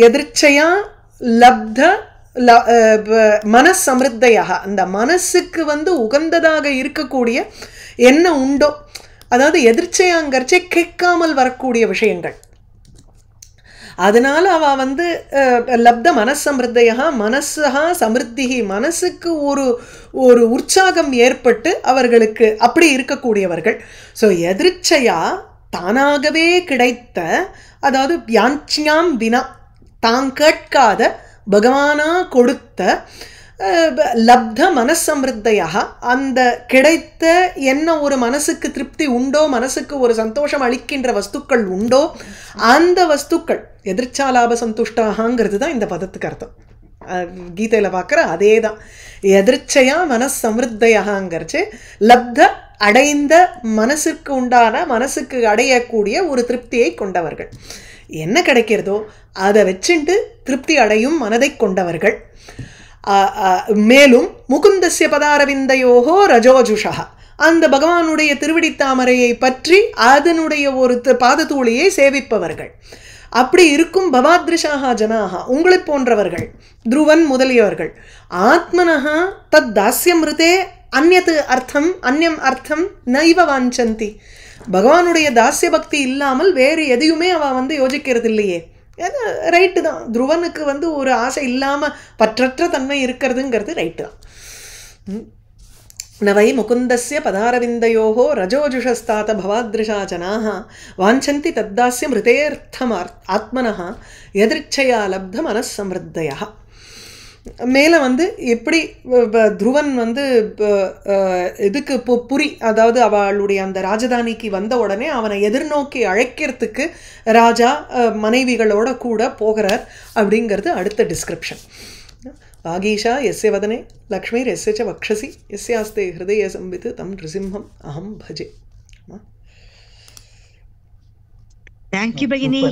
எதிர்ச்சையா லப்த மனசமிருத்தையாக, அந்த மனசுக்கு வந்து உகந்ததாக இருக்கக்கூடிய என்ன உண்டோ, அதாவது எதிர்ச்சையாங்கிறச்சே கேட்காமல் வரக்கூடிய விஷயங்கள். அதனால அவ வந்து லப்த மனசமிருத்தையா, மனசா சமிருத்திகி, மனசுக்கு ஒரு உற்சாகம் ஏற்பட்டு அவர்களுக்கு அப்படி இருக்கக்கூடியவர்கள். ஸோ எதிர்ச்சையா தானாகவே கிடைத்த, அதாவது யாஞ்சியாம் வினா, தான் கேட்காத பகவானா கொடுத்த லப்த மனசமிருத்தையாக, அந்த கிடைத்த என்ன ஒரு மனசுக்கு திருப்தி உண்டோ, மனசுக்கு ஒரு சந்தோஷம் அளிக்கின்ற வஸ்துக்கள் உண்டோ, அந்த வஸ்துக்கள் எதிர்ச்சாலாப சந்துஷ்டாகங்கிறது தான் இந்த பதத்துக்கு அர்த்தம். கீதையில் பார்க்குற அதே தான். எதிர்ச்சையா மனசமிருத்தையாங்கிறச்சு லப்த அடைந்த, மனசுக்கு உண்டான, மனசுக்கு அடையக்கூடிய ஒரு திருப்தியை கொண்டவர்கள். என்ன கிடைக்கிறதோ அதை வச்சுட்டு திருப்தி அடையும் மனதை கொண்டவர்கள். மேலும் முகுந்தஸ்ய பதாரவிந்தயோகோ ரஜோஜுஷா, அந்த பகவானுடைய திருவடித்தாமரையை பற்றி அதனுடைய ஒரு பாதத்தூளியை சேவிப்பவர்கள். அப்படி இருக்கும் பவாத்ரிஷாக ஜனாக, உங்களை போன்றவர்கள், துருவன் முதலியவர்கள். ஆத்மனஹா தத் தாஸ்யமிருதே அந்யத் அர்த்தம், அந்யம் அர்த்தம் நைவ வாஞ்சந்தி, பகவானுடைய தாஸ்ய பக்தி இல்லாமல் வேறு எதையுமே அவ வந்து யோசிக்கிறது இல்லையே. ஏன்னா ரைட்டு தான், துருவனுக்கு வந்து ஒரு ஆசை இல்லாமல் பற்றற்ற தன்மை இருக்கிறதுங்கிறது ரைட்டு தான். நவை முகுந்தஸ்ய பதாரவிந்தயோகோ ரஜோஜுஷஸ்தாத பவாத்ரிஷா ஜனாக வாஞ்சந்தி தத்தாஸ்ய மிருதேர்த்தம் ஆத்மனஹ எதிர்ச்சையா லப்த மனசமிருத்தையா. மேலே வந்து எப்படி துருவன் வந்து இதுக்கு புரி, அதாவது அவளுடைய அந்த ராஜதானிக்கு வந்த உடனே அவனை எதிர்நோக்கி அழைக்கிறதுக்கு ராஜா மனைவிகளோட கூட போகிறார் அப்படிங்கிறது அடுத்த டிஸ்கிரிப்ஷன். வாகீஷா எஸ்ய வதனே லக்ஷ்மீர் எஸ்ய ச வக்ஷசி எஸ்யாஸ்தே ஹிருதய சம்வித் தம் நிருசிம்ஹம் அஹம் பஜே. தேங்க்யூ பகினி.